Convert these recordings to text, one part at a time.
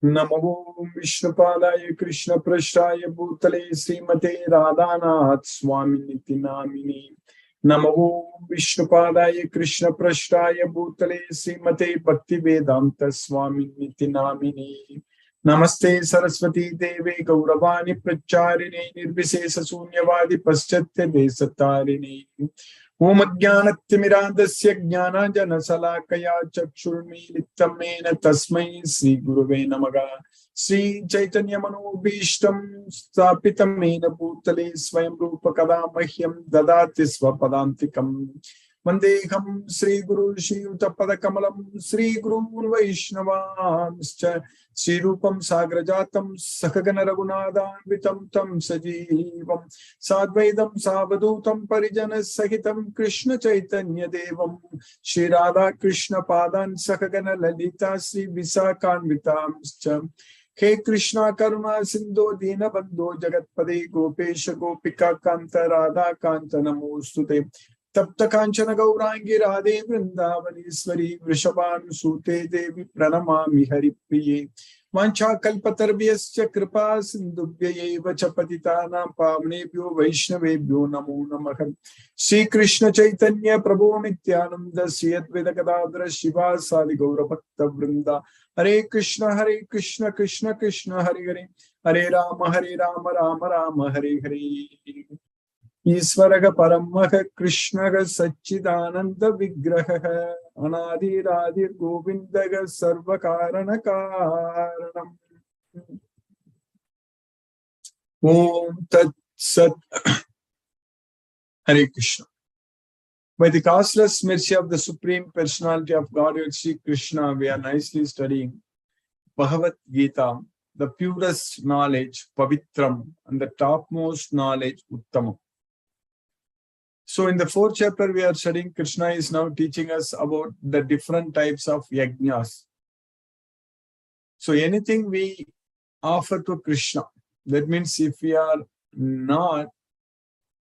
Namo Vishnupadaya Krishna Prasthaya Bhutale Srimate Radhanath Swami Niti Namini. Namo Vishnupadaya Krishna Prasthaya Bhutale Srimate Bhakti Vedanta Swami Niti Namini. Namaste Saraswati Devi Gauravani Pracharini Nirvisesa Sunyavadi Paschatya Desatarini. Om Jnanatimirandasya Jnananjana Salakaya Chakshurmilitam Mena Tasmai Sri Guruve Namaha. Sri Chaitanya Manobhishtam Stapitam Mena Bhutale Swayam Rupa Kadamahyam Dadati Swapadantikam. Vandeham Sri Guru Shri Utapada Kamalam Sri Guru Vaishnavamscha Sri Rupam Sagrajatam Sakagana Raghunadhan Vitam Tam Sajeevam Sadvaidam Savadutam Parijana Sahitam Krishna Chaitanya Devam Shri Radha Krishna Padan Sakagana Lalita Sri Visakan Vitamscha He Krishna Karuna Sindhu Dina Bandho Jagatpade Gopesha Gopika Kanta Radha Kanta Namostute Tapta Kanchana Gaurangi Radhe Vrindavanishwari Vrishabhanusute Devi Pranamami Haripriye Vancha Kalpatarbhyascha Kripa Sindhubhyayeva Chapatitanam Pavnebhyo Vaishnavebhyo Namo Namaha. Shri Krishna Chaitanya Prabhu Nityananda Sri Advaita Gadadhara Shiva Sadi Gaura Bhakta Vrinda. Hare Krishna Krishna Krishna Hare Hare Hare Rama Rama Rama Hare Hare. Isvaraga Paramaha Krishnaga Sachidananda Vigraha Anadi Radhir Govindaga Sarvakarana Karanam. Om Tat Sat. Hare Krishna. By the causeless mercy of the Supreme Personality of Godhead Sri Krishna, we are nicely studying Bhagavad Gita, the purest knowledge, Pavitram, and the topmost knowledge, Uttamam. So in the fourth chapter we are studying, Krishna is now teaching us about the different types of yajnas. So anything we offer to Krishna, that means if we are not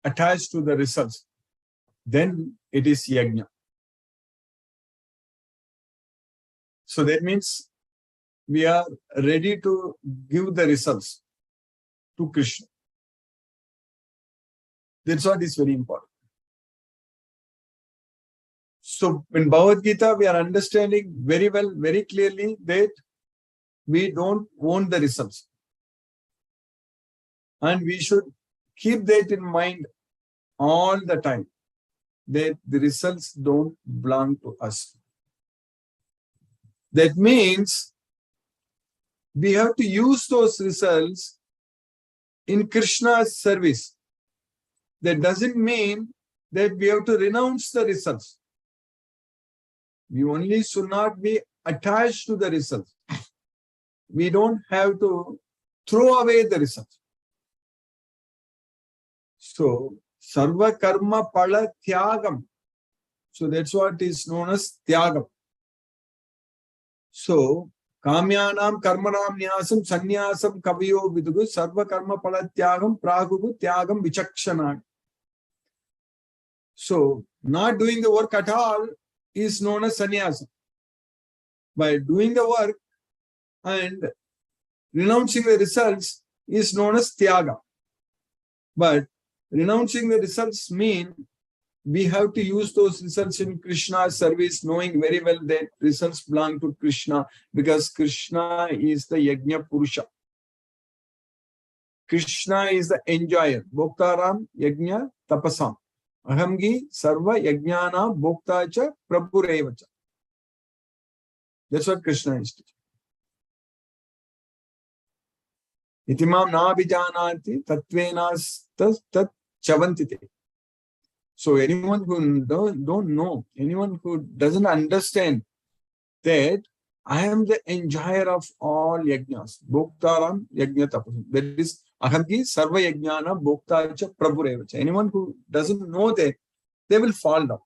attached to the results, then it is yajna. So that means we are ready to give the results to Krishna. That's what is very important. So in Bhagavad Gita, we are understanding very well, very clearly that we don't own the results. And we should keep that in mind all the time, that the results don't belong to us. That means we have to use those results in Krishna's service. That doesn't mean that we have to renounce the results. We only should not be attached to the results. We don't have to throw away the results. So, Sarva Karma Pala Tyagam. So that's what is known as Tyagam. So, Kamyanam Karmanam Nyasam Sanyasam Kaviyo Vidugu Sarva Karma Pala Tyagam Pragugu Tyagam Vichakshana. So, not doing the work at all is known as sannyasa. By doing the work and renouncing the results is known as tyaga. But renouncing the results mean we have to use those results in Krishna's service, knowing very well that results belong to Krishna, because Krishna is the yajna purusha. Krishna is the enjoyer. Bhoktaram yajna tapasam. Ahamgi sarva yajnana bhoktacha prabhurevacha. That's what Krishna is teaching. Itimam na abhijanati tatvenas tat chavantite. So anyone who don't know, anyone who doesn't understand that I am the enjoyer of all yajnas, bhoktaram yajna tapasam. That is, Ahamki sarva yajnana bhoktacha prabhurevacha. Anyone who doesn't know that, they will fall down.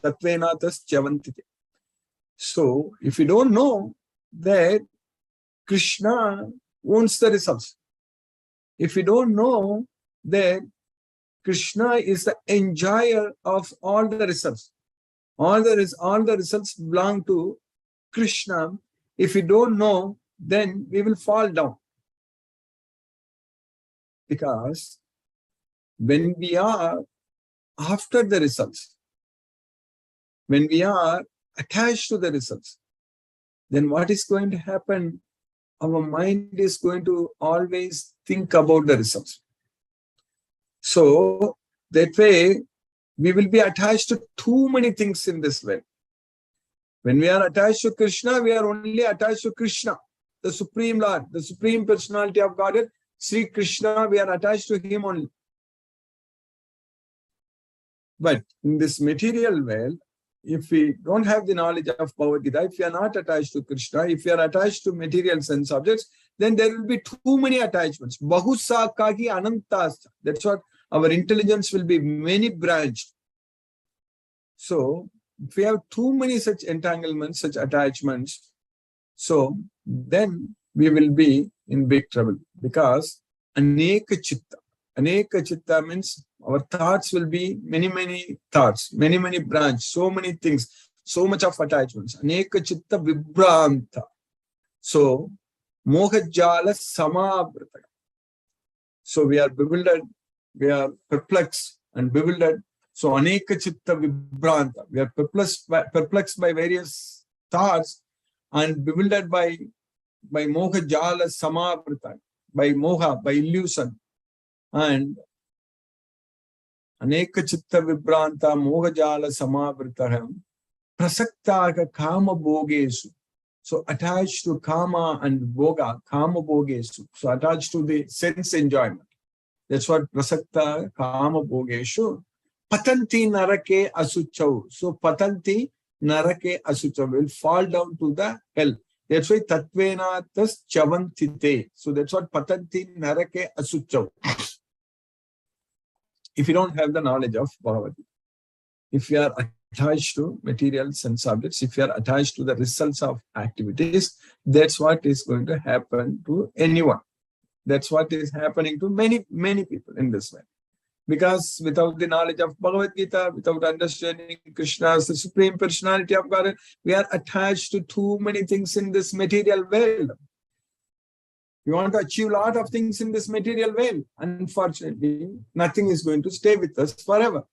Tatvenatas chavantite. So, if you don't know that Krishna owns the results, if you don't know that Krishna is the enjoyer of all the results, all the results belong to Krishna. If you don't know, then we will fall down. Because when we are after the results, when we are attached to the results, then what is going to happen? Our mind is going to always think about the results. So that way, we will be attached to too many things in this way. When we are attached to Krishna, we are only attached to Krishna, the Supreme Lord, the Supreme Personality of Godhead, Sri Krishna, we are attached to Him only. But in this material world, if we don't have the knowledge of Bhagavad Gita, if we are not attached to Krishna, if we are attached to material sense objects, then there will be too many attachments. Bahusa kagi anantasta. That's what our intelligence will be many branched. So, if we have too many such entanglements, such attachments, so then we will be in big trouble. Because aneka chitta. Aneka chitta means our thoughts will be many thoughts, many branches, so many things, so much of attachments. Aneka chitta vibranta. So, mohajala samavrata. So we are bewildered, we are perplexed and bewildered. So aneka chitta vibranta. We are perplexed by various thoughts and bewildered by mohajala samavrata, by moha, by illusion. And aneka chitta vibranta mohajala samavrita prasaktaga kama bhogesu. So attached to kama and bhoga, kama bhogesu. So attached to the sense enjoyment. That's what prasakta kama bhogeshu. Patanti narake asuchau. So patanti narake asuchau will fall down to the hell. That's why tatvena tas chavantite. So that's what patanti narake asuchau. If you don't have the knowledge of Bhagavad Gita, if you are attached to material sense objects, if you are attached to the results of activities, that's what is going to happen to anyone. That's what is happening to many people in this way. Because without the knowledge of Bhagavad Gita, without understanding Krishna as the Supreme Personality of God, we are attached to too many things in this material world. We want to achieve a lot of things in this material world. Unfortunately, nothing is going to stay with us forever.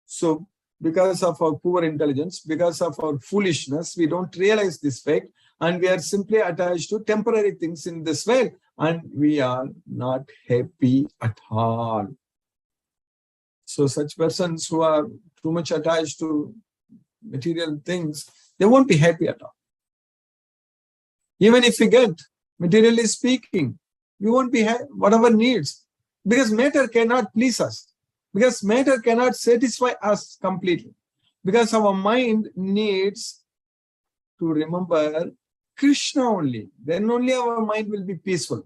So, because of our poor intelligence, because of our foolishness, we don't realize this fact, and we are simply attached to temporary things in this world, and we are not happy at all. So, such persons who are too much attached to material things, they won't be happy at all. Even if we get, materially speaking, we won't be whatever needs, because matter cannot please us, because matter cannot satisfy us completely, because our mind needs to remember Krishna only. Then only our mind will be peaceful.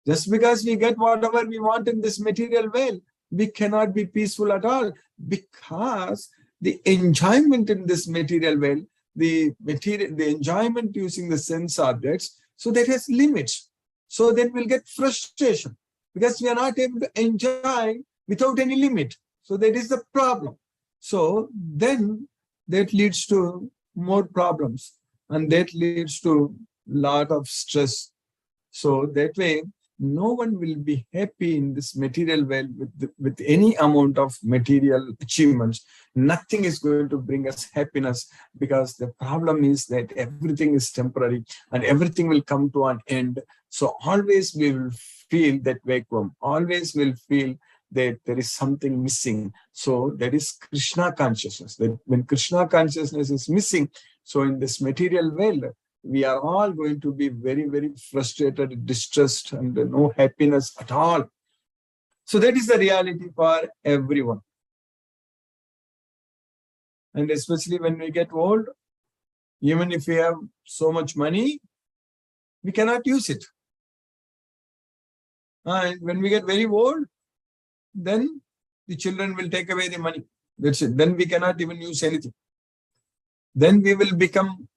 Just because we get whatever we want in this material world, we cannot be peaceful at all, because the enjoyment in this material world, the enjoyment using the sense objects, so that has limits. So then we'll get frustration because we are not able to enjoy without any limit. So that is the problem. So then that leads to more problems, and that leads to a lot of stress. So that way, no one will be happy in this material world with any amount of material achievements. Nothing is going to bring us happiness, because the problem is that everything is temporary and everything will come to an end. So always we will feel that vacuum. Always will feel that there is something missing. So that is Krishna consciousness. That when Krishna consciousness is missing, so in this material world, we are all going to be very frustrated, distressed, and no happiness at all. So that is the reality for everyone. And especially when we get old, even if we have so much money, we cannot use it. And when we get very old, then the children will take away the money. That's it. Then we cannot even use anything. Then we will become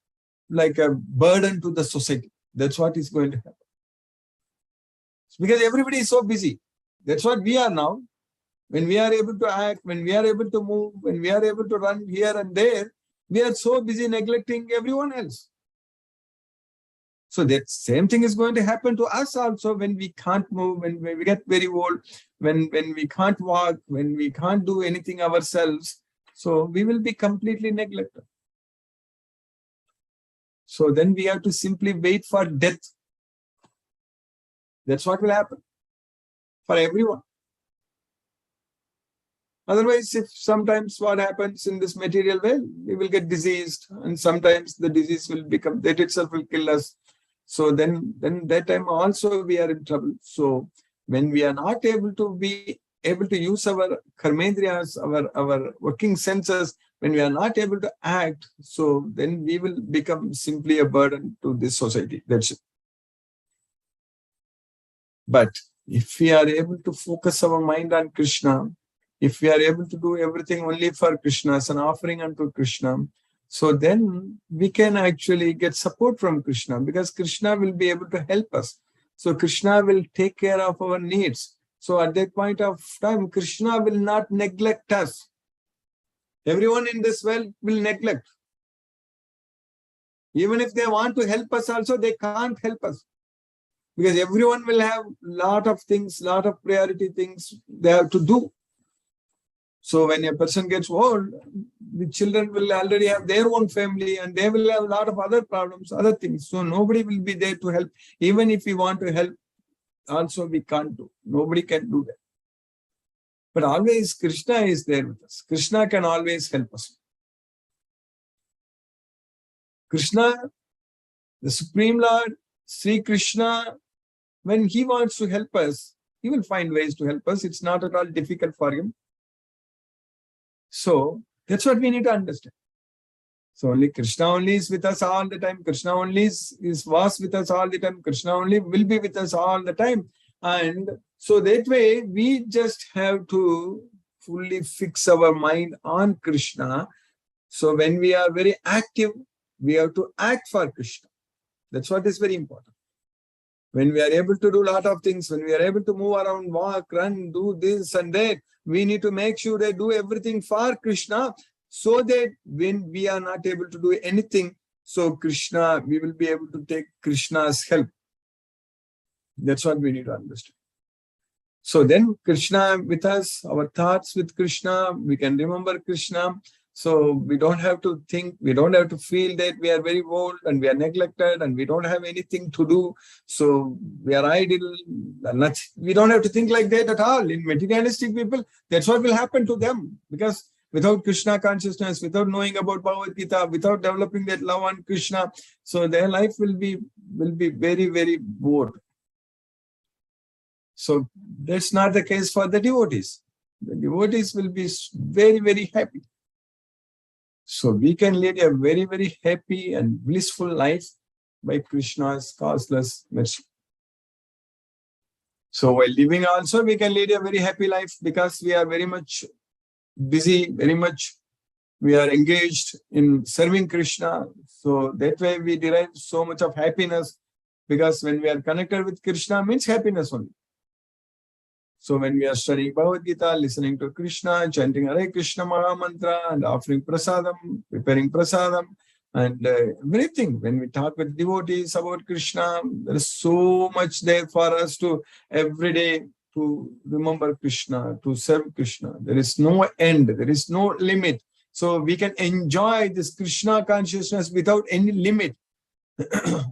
like a burden to the society. That's what is going to happen. Because everybody is so busy. That's what we are now. When we are able to act, when we are able to move, when we are able to run here and there, we are so busy neglecting everyone else. So that same thing is going to happen to us also when we can't move, when we get very old, when we can't walk, when we can't do anything ourselves. So we will be completely neglected. So then we have to simply wait for death. That's what will happen for everyone. Otherwise, if sometimes what happens in this material world, we will get diseased, and sometimes the disease will become, that itself will kill us. So then that time also we are in trouble. So when we are not able to use our karmendriyas, our working senses, when we are not able to act, so then we will become simply a burden to this society. That's it. But if we are able to focus our mind on Krishna, if we are able to do everything only for Krishna as an offering unto Krishna, so then we can actually get support from Krishna, because Krishna will be able to help us. So Krishna will take care of our needs. So at that point of time, Krishna will not neglect us. Everyone in this world will neglect. Even if they want to help us also, they can't help us. Because everyone will have lot of things, lot of priority things they have to do. So when a person gets old, the children will already have their own family and they will have a lot of other problems, other things. So nobody will be there to help. Even if we want to help, also we can't do. Nobody can do that. But always Krishna is there with us. Krishna can always help us. Krishna, the Supreme Lord, Sri Krishna, when he wants to help us, he will find ways to help us. It's not at all difficult for him. So that's what we need to understand. So only Krishna only is with us all the time. Krishna only was with us all the time. Krishna only will be with us all the time. And so that way we just have to fully fix our mind on Krishna. So when we are very active, we have to act for Krishna. That's what is very important. When we are able to do a lot of things, when we are able to move around, walk, run, do this and that, we need to make sure they do everything for Krishna, so that when we are not able to do anything, so Krishna, we will be able to take Krishna's help. That's what we need to understand. So then Krishna with us, our thoughts with Krishna, we can remember Krishna. So we don't have to think, we don't have to feel that we are very old and we are neglected and we don't have anything to do. So we are idle. We don't have to think like that at all. In materialistic people, that's what will happen to them. Because without Krishna consciousness, without knowing about Bhagavad Gita, without developing that love on Krishna, so their life will be very, very bored. So that's not the case for the devotees. The devotees will be very, very happy. So we can lead a very, very happy and blissful life by Krishna's causeless mercy. So while living also, we can lead a very happy life because we are very much busy, we are engaged in serving Krishna. So that way we derive so much of happiness, because when we are connected with Krishna means happiness only. So when we are studying Bhagavad Gita, listening to Krishna, chanting Hare Krishna Maha Mantra and offering prasadam, preparing prasadam, and everything, when we talk with devotees about Krishna, there is so much there for us to every day to remember Krishna, to serve Krishna. There is no end, there is no limit. So we can enjoy this Krishna consciousness without any limit.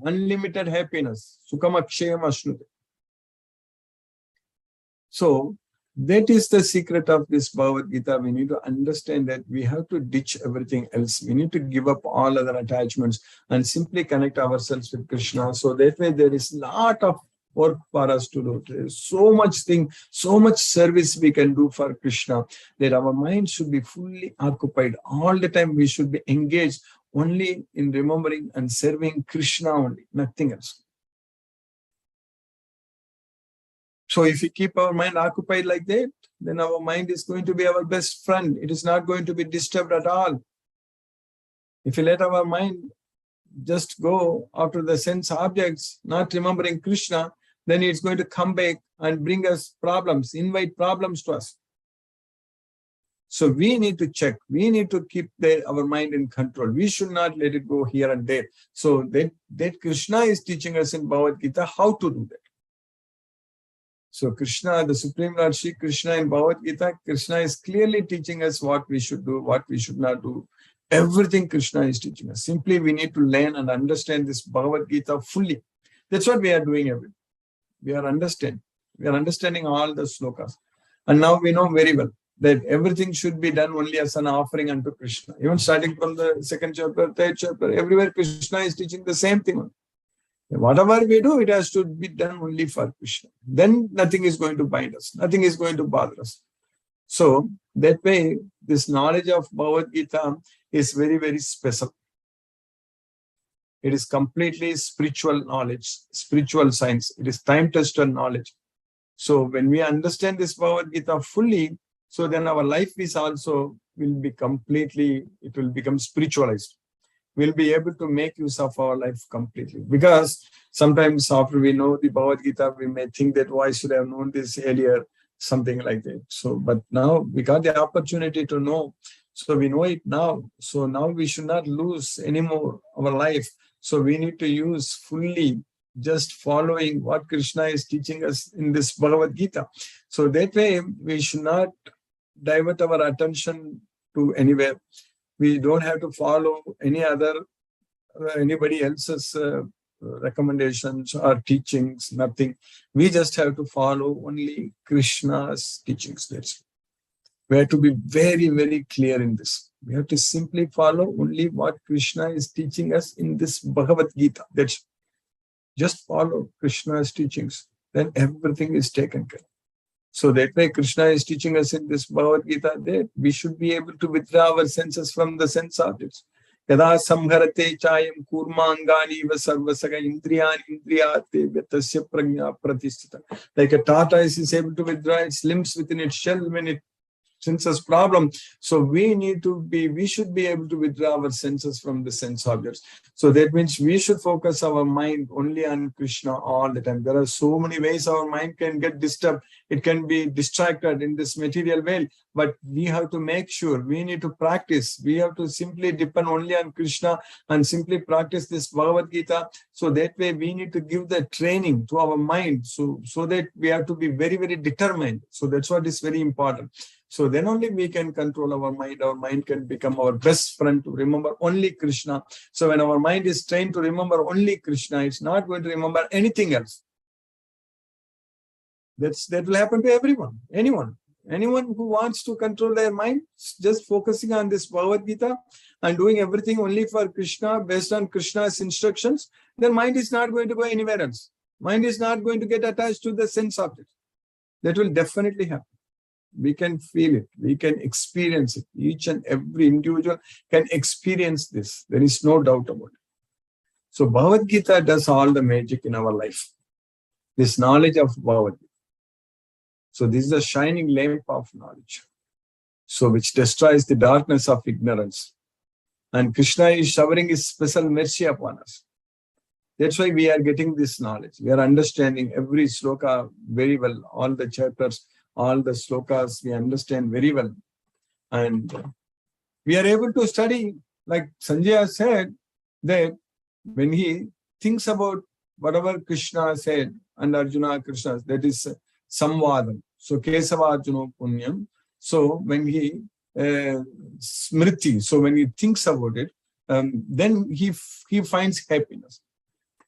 Unlimited happiness. Sukham akshayam ashnute. So that is the secret of this Bhagavad Gita. We need to understand that we have to ditch everything else. We need to give up all other attachments and simply connect ourselves with Krishna. So that way there is a lot of work for us to do. There is so much service we can do for Krishna, that our mind should be fully occupied. All the time we should be engaged only in remembering and serving Krishna only, nothing else. So if we keep our mind occupied like that, then our mind is going to be our best friend. It is not going to be disturbed at all. If we let our mind just go after the sense objects, not remembering Krishna, then it's going to come back and bring us problems, invite problems to us. So we need to check. We need to keep our mind in control. We should not let it go here and there. So that Krishna is teaching us in Bhagavad Gita how to do that. So Krishna, the Supreme Lord Shri Krishna in Bhagavad Gita, Krishna is clearly teaching us what we should do, what we should not do. Everything Krishna is teaching us. Simply we need to learn and understand this Bhagavad Gita fully. That's what we are doing every day. We are understanding all the slokas. And now we know very well that everything should be done only as an offering unto Krishna. Even starting from the second chapter, third chapter, everywhere Krishna is teaching the same thing. Whatever we do, it has to be done only for Krishna. Then nothing is going to bind us. Nothing is going to bother us. So that way, this knowledge of Bhagavad Gita is very, very special. It is completely spiritual knowledge, spiritual science. It is time-tested knowledge. So when we understand this Bhagavad Gita fully, so then our life is also will be completely, it will become spiritualized. We'll be able to make use of our life completely. Because sometimes after we know the Bhagavad Gita, we may think that why should I have known this earlier, something like that. So, but now we got the opportunity to know. So we know it now. So now we should not lose anymore our life. So we need to use fully just following what Krishna is teaching us in this Bhagavad Gita. So that way we should not divert our attention to anywhere. We don't have to follow anybody else's recommendations or teachings, nothing. We just have to follow only Krishna's teachings. We have to be very, very clear in this. We have to simply follow only what Krishna is teaching us in this Bhagavad Gita. That's just follow Krishna's teachings. Then everything is taken care of. So that way Krishna is teaching us in this Bhagavad Gita that we should be able to withdraw our senses from the sense objects. Yada samharate chayam kurmangani va sarvasaga indriyani indriyate vyatasya prajna pratisthita. Like a tortoise is able to withdraw its limbs within its shell when it senses problem. So we should be able to withdraw our senses from the sense objects. So that means we should focus our mind only on Krishna all the time. There are so many ways our mind can get disturbed. It can be distracted in this material world, but we have to make sure we need to practice. We have to simply depend only on Krishna and simply practice this Bhagavad Gita. So that way we need to give the training to our mind. So that we have to be very, very determined. So that's what is very important. So then only we can control our mind. Our mind can become our best friend to remember only Krishna. So when our mind is trained to remember only Krishna, it's not going to remember anything else. That will happen to everyone, anyone who wants to control their mind, just focusing on this Bhagavad Gita and doing everything only for Krishna based on Krishna's instructions, their mind is not going to go anywhere else. Mind is not going to get attached to the sense object. That will definitely happen. We can feel it. We can experience it. Each and every individual can experience this. There is no doubt about it. So Bhagavad Gita does all the magic in our life. This knowledge of Bhagavad Gita. So this is a shining lamp of knowledge. So which destroys the darkness of ignorance. And Krishna is showering his special mercy upon us. That's why we are getting this knowledge. We are understanding every sloka very well. All the chapters, all the slokas we understand very well. And we are able to study, like Sanjaya said, that when he thinks about whatever Krishna said and Arjuna Krishna, that is samvadam. So Kesava Arjuna Punyam. So when he smriti, so when he thinks about it, then he finds happiness.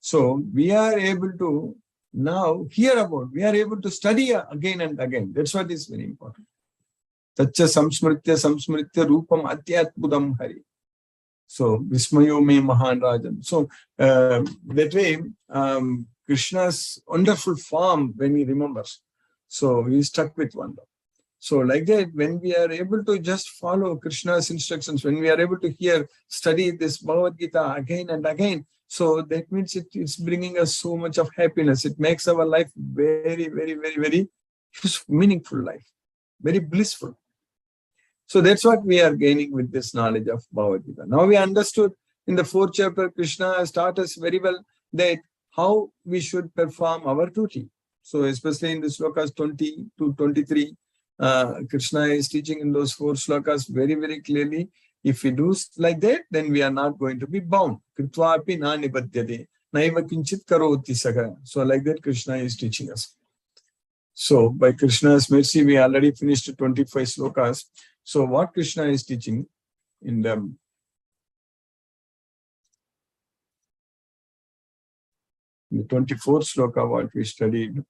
So we are able to now hear about, we are able to study again and again. That's what is very important. Tacha samsmritya rupam atyatbudam hari. So vismayo me mahan rajan. So that way, Krishna's wonderful form when he remembers. So he is struck with wonder. So like that, when we are able to just follow Krishna's instructions, when we are able to study this Bhagavad Gita again and again, So that means it's bringing us so much of happiness. It makes our life very, very, very, very meaningful life, very blissful. So that's what we are gaining with this knowledge of Bhagavad Gita. Now we understood in the 4th chapter, Krishna has taught us very well that how we should perform our duty. So especially in the slokas 20 to 23, Krishna is teaching in those 4 slokas very, very clearly. If we do like that, then we are not going to be bound. Kritvapi na nibadyate, naiva kinchit karoti saga. So like that, Krishna is teaching us. So by Krishna's mercy, we already finished 25 slokas. So what Krishna is teaching in the 24th sloka, what we studied.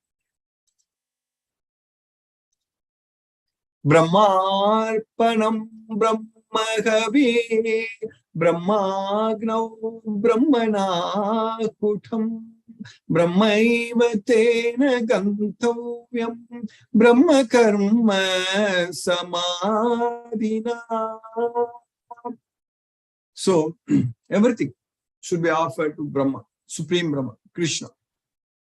Brahmarpanam Brahmagavi Brahmagnau Brahmanakutam Brahmaiva tena gantavyam Brahma karma samadhina. So everything should be offered to Brahma, Supreme Brahma, Krishna.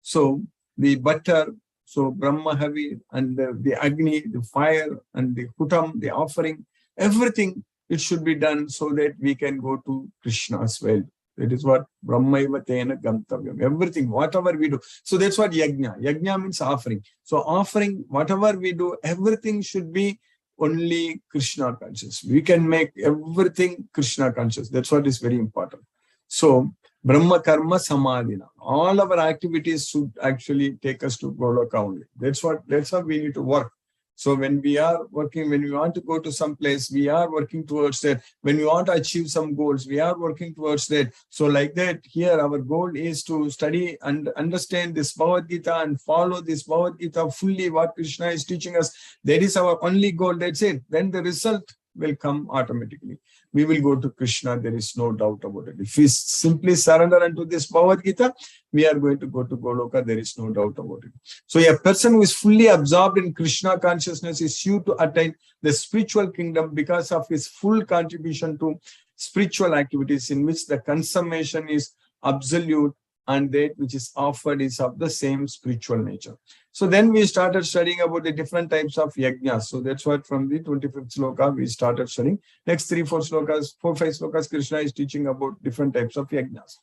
So the butter, so Brahma Havi and the Agni, the fire and the Kutam, the offering, everything it should be done so that we can go to Krishna as well. That is what Brahmaiva tena gantavyam. Everything, whatever we do. So that's what Yajna. Yajna means offering. So offering, whatever we do, everything should be only Krishna conscious. We can make everything Krishna conscious. That's what is very important. So Brahma karma samadhina. All our activities should actually take us to Goloka only. That's how we need to work. So when we are working, when we want to go to some place, we are working towards that. When we want to achieve some goals, we are working towards that. So like that, here our goal is to study and understand this Bhagavad Gita and follow this Bhagavad Gita fully, what Krishna is teaching us. That is our only goal. That's it. Then the result will come automatically. We will go to Krishna. There is no doubt about it. If we simply surrender unto this Bhagavad Gita, we are going to go to Goloka. There is no doubt about it. So a person who is fully absorbed in Krishna consciousness is sure to attain the spiritual kingdom because of his full contribution to spiritual activities in which the consummation is absolute and that which is offered is of the same spiritual nature. So then we started studying about the different types of yajnas. So that's what from the 25th sloka we started studying. Next 3, 4 slokas, 4, 5 slokas, Krishna is teaching about different types of yajnas.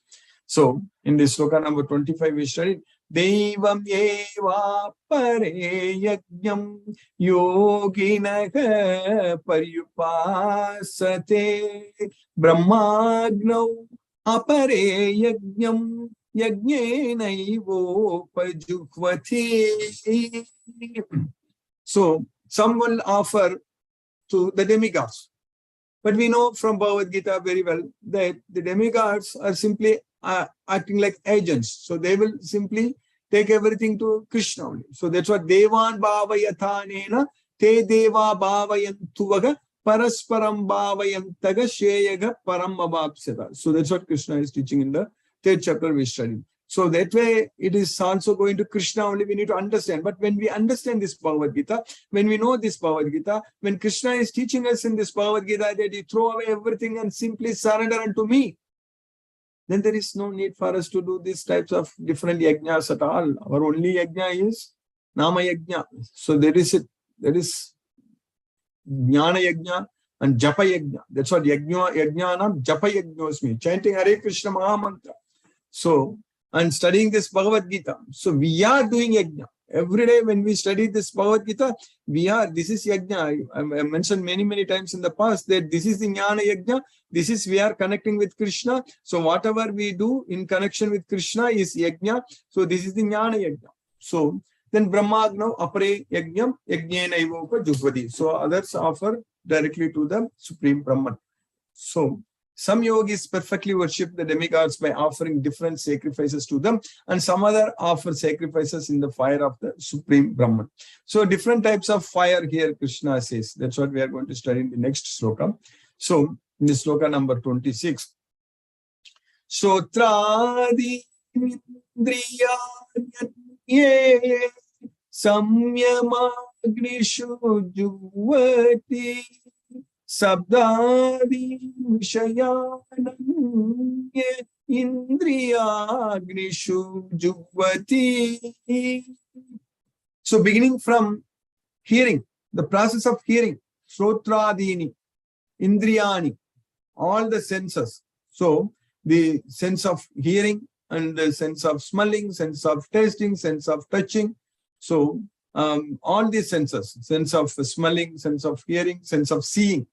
So in this sloka number 25 we studied Devam eva pare yajnam yoginaha paryupasate brahmagnau apare yajnam yajnenaivopajuhvati. So some will offer to the demigods. But we know from Bhagavad Gita very well that the demigods are simply acting like agents. So they will simply take everything to Krishna only. So that's what Devan Bhavayathanena Te Deva Bhavayantuvaga Parasparam Bhavayantaga Sheyaga Param Abhapsata. So that's what Krishna is teaching in the 3rd chapter we studied. So that way it is also going to Krishna only. We need to understand. But when we understand this Bhagavad Gita, when we know this Bhagavad Gita, when Krishna is teaching us in this Bhagavad Gita that you throw away everything and simply surrender unto me, then there is no need for us to do these types of different yajnas at all. Our only yajna is Nama yajna. So there is Jnana yajna and Japa yajna. That's what yajnanam Japa yajnosmi. Chanting Hare Krishna Mahamantra. So, and studying this Bhagavad Gita. So we are doing yajna. Every day when we study this Bhagavad Gita, this is yajna. I mentioned many times in the past that this is the Jnana yajna. We are connecting with Krishna. So whatever we do in connection with Krishna is yajna. So this is the Jnana yajna. So then Brahmagnav apare yajnam yajnenaivopa juhvati. So others offer directly to the Supreme Brahman. So some yogis perfectly worship the demigods by offering different sacrifices to them, and some other offer sacrifices in the fire of the Supreme Brahman. So different types of fire here Krishna says. That's what we are going to study in the next sloka. So in the sloka number 26, Shotradi Indriyanye Samyamagnishu Juvati Sabdadi Vishayananye Indriyagnishu Jugvati. So beginning from hearing, the process of hearing, Srotradini, Indriyani, all the senses. So the sense of hearing and the sense of smelling, sense of tasting, sense of touching. So all these senses, sense of smelling, sense of hearing, sense of seeing,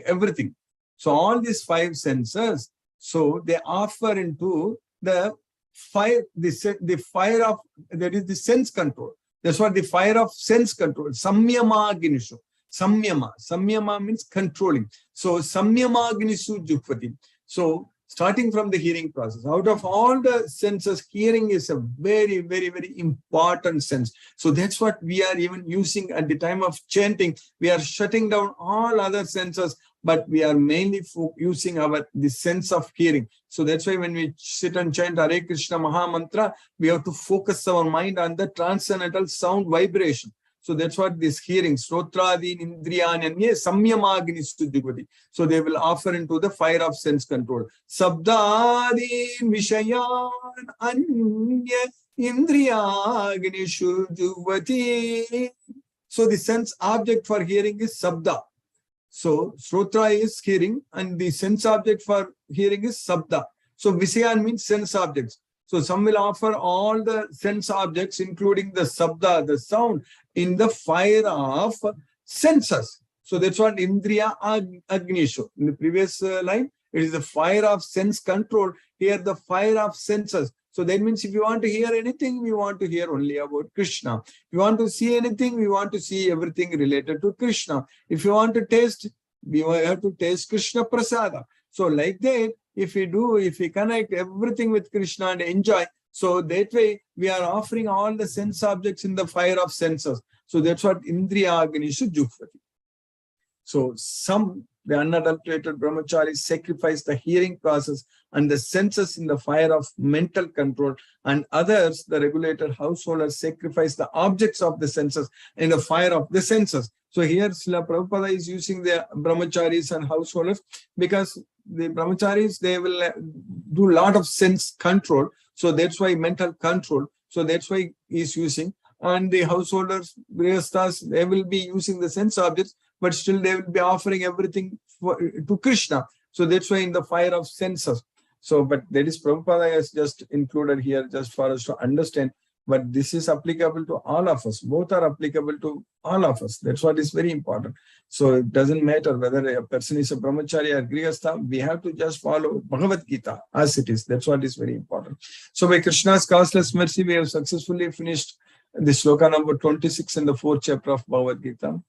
everything. So all these five senses, so they offer into the fire, the fire of, that is the sense control. That's what the fire of sense control, Samyamaginishu. Samyama means controlling. So Samyamagnisu Jukvati. So starting from the hearing process, out of all the senses, hearing is a very, very, very important sense. So that's what we are even using at the time of chanting. We are shutting down all other senses, but we are mainly using the sense of hearing. So that's why when we sit and chant Hare Krishna Maha Mantra, we have to focus our mind on the transcendental sound vibration. So that's what this hearing, Srotradin, Indriyan, and Samyamagnistu Jugvati. So they will offer into the fire of sense control. Sabdadin Vishayan Anya Indriyagnishu Jugvati. So the sense object for hearing is Sabda. So Srotra is hearing and the sense object for hearing is Sabda. So Vishayan means sense objects. So some will offer all the sense objects, including the sabda, the sound, in the fire of senses. So that's what Indriya Agnishu. In the previous line, it is the fire of sense control. Here, the fire of senses. So that means if you want to hear anything, we want to hear only about Krishna. If you want to see anything, we want to see everything related to Krishna. If you want to taste, we have to taste Krishna Prasada. So like that, if we connect everything with Krishna and enjoy, so that way we are offering all the sense objects in the fire of senses. So that's what Indriya Agnishu Jukvati. So some, the unadulterated brahmacharis, sacrifice the hearing process and the senses in the fire of mental control, and others, the regulated householders, sacrifice the objects of the senses in the fire of the senses. So here Srila Prabhupada is using the brahmacharis and householders because the brahmacharis, they will do a lot of sense control. So that's why mental control. So that's why he's using. And the householders, grihasthas, they will be using the sense objects, but still they will be offering everything to Krishna. So that's why in the fire of senses. So, but that is Prabhupada has just included here just for us to understand. But this is applicable to all of us. Both are applicable to all of us. That's what is very important. So it doesn't matter whether a person is a brahmachari or grihastha. We have to just follow Bhagavad Gita as it is. That's what is very important. So by Krishna's causeless mercy, we have successfully finished the sloka number 26 in the 4th chapter of Bhagavad Gita.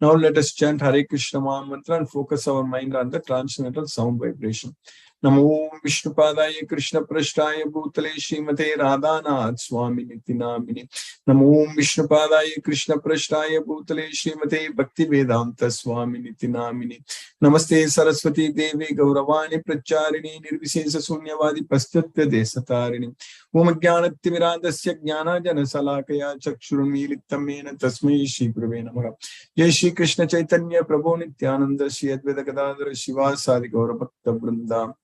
Now let us chant Hare Krishna Maha Mantra and focus our mind on the transcendental sound vibration. Namo Vishnupadaya Krishna Prashtaya Bhutale Srimate Radhanath Swami Niti Namini. Namo Vishnupadaya Krishna Prashtaya Bhutale Srimate Bhakti Vedanta Swami Niti Namini. Namaste Saraswati Devi Gauravani Pracharini Nirvisesa Sunyavadi Paschatya Desatarini. Om Jnanatimirandasya Jnana Jana Salakaya Chakshurumilitamena Tasmai Shri Gurave Namaha. Jai Shri Krishna Chaitanya Prabhu Nityananda Shri Advaita Gadadhara Shiva Sadi Gaura Bhakta Vrinda.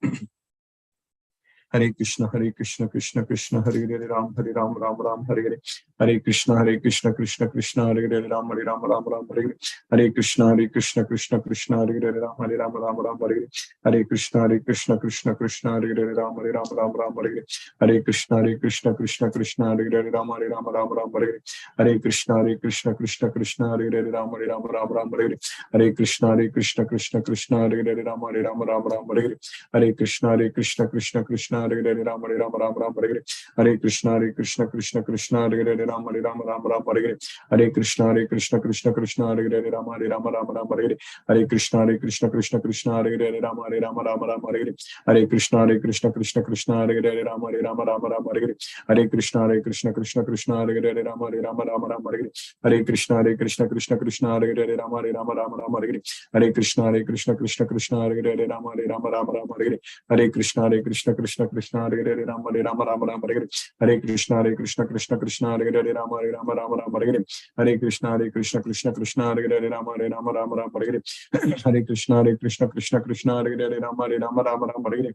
Hare Krishna, Krishna Krishna, Hare Hare, Ram Ram, Ram Hare Hare. Hare Krishna, Krishna Krishna, Hare Hare, Ram Ram, Hare Hare. Hare Krishna, Krishna Krishna, Hare Hare, Ram Ram, Hare Hare. Hare Krishna, Krishna Krishna, Hare Hare, Ram Ram, Hare Hare. Hare Krishna, Krishna Krishna, Hare Hare, Ram Ram, Hare Hare. Hare Krishna, Krishna Krishna, Hare Hare, Ram Ram, Hare Hare. Hare Krishna, Krishna Krishna, Hare Hare, Ram Ram, Hare Hare. Hare Krishna, Krishna Krishna, Hare Hare, Ram Ram, Hare Hare. Hare Krishna, Krishna Krishna, Hare Hare, Ram Ram, Hare Hare. Hare Krishna, Krishna Krishna, Hare Hare, Ram Ram, Hare Hare. Hare Krishna, Krishna Krishna, Hare Hare, Ram Ram, Hare Hare. Hare Krishna, Krishna Krishna, Hare Hare, Ram Ram, Hare Hare. Hare Krishna, Krishna Krishna, Hare Hare, Ram Ram, Hare Hare. Hare Krishna, Krishna Krishna, Hare Hare, Ram Ram, Hare Hare. Hare Krishna, Krishna Krishna, Hare Hare, Ram Ram, Hare Hare. Hare Krishna, Krishna Krishna, Hare Hare, Ram Ram, Hare Hare. Hare Krishna, Krishna Krishna, Hare Hare, Ram Ram, Hare Hare. Hare Krishna, Krishna Krishna, Hare Hare, Ram Ram, Hare Hare. Hare Krishna, Krishna Krishna, Hare Hare, Ram Ram, Hare Hare.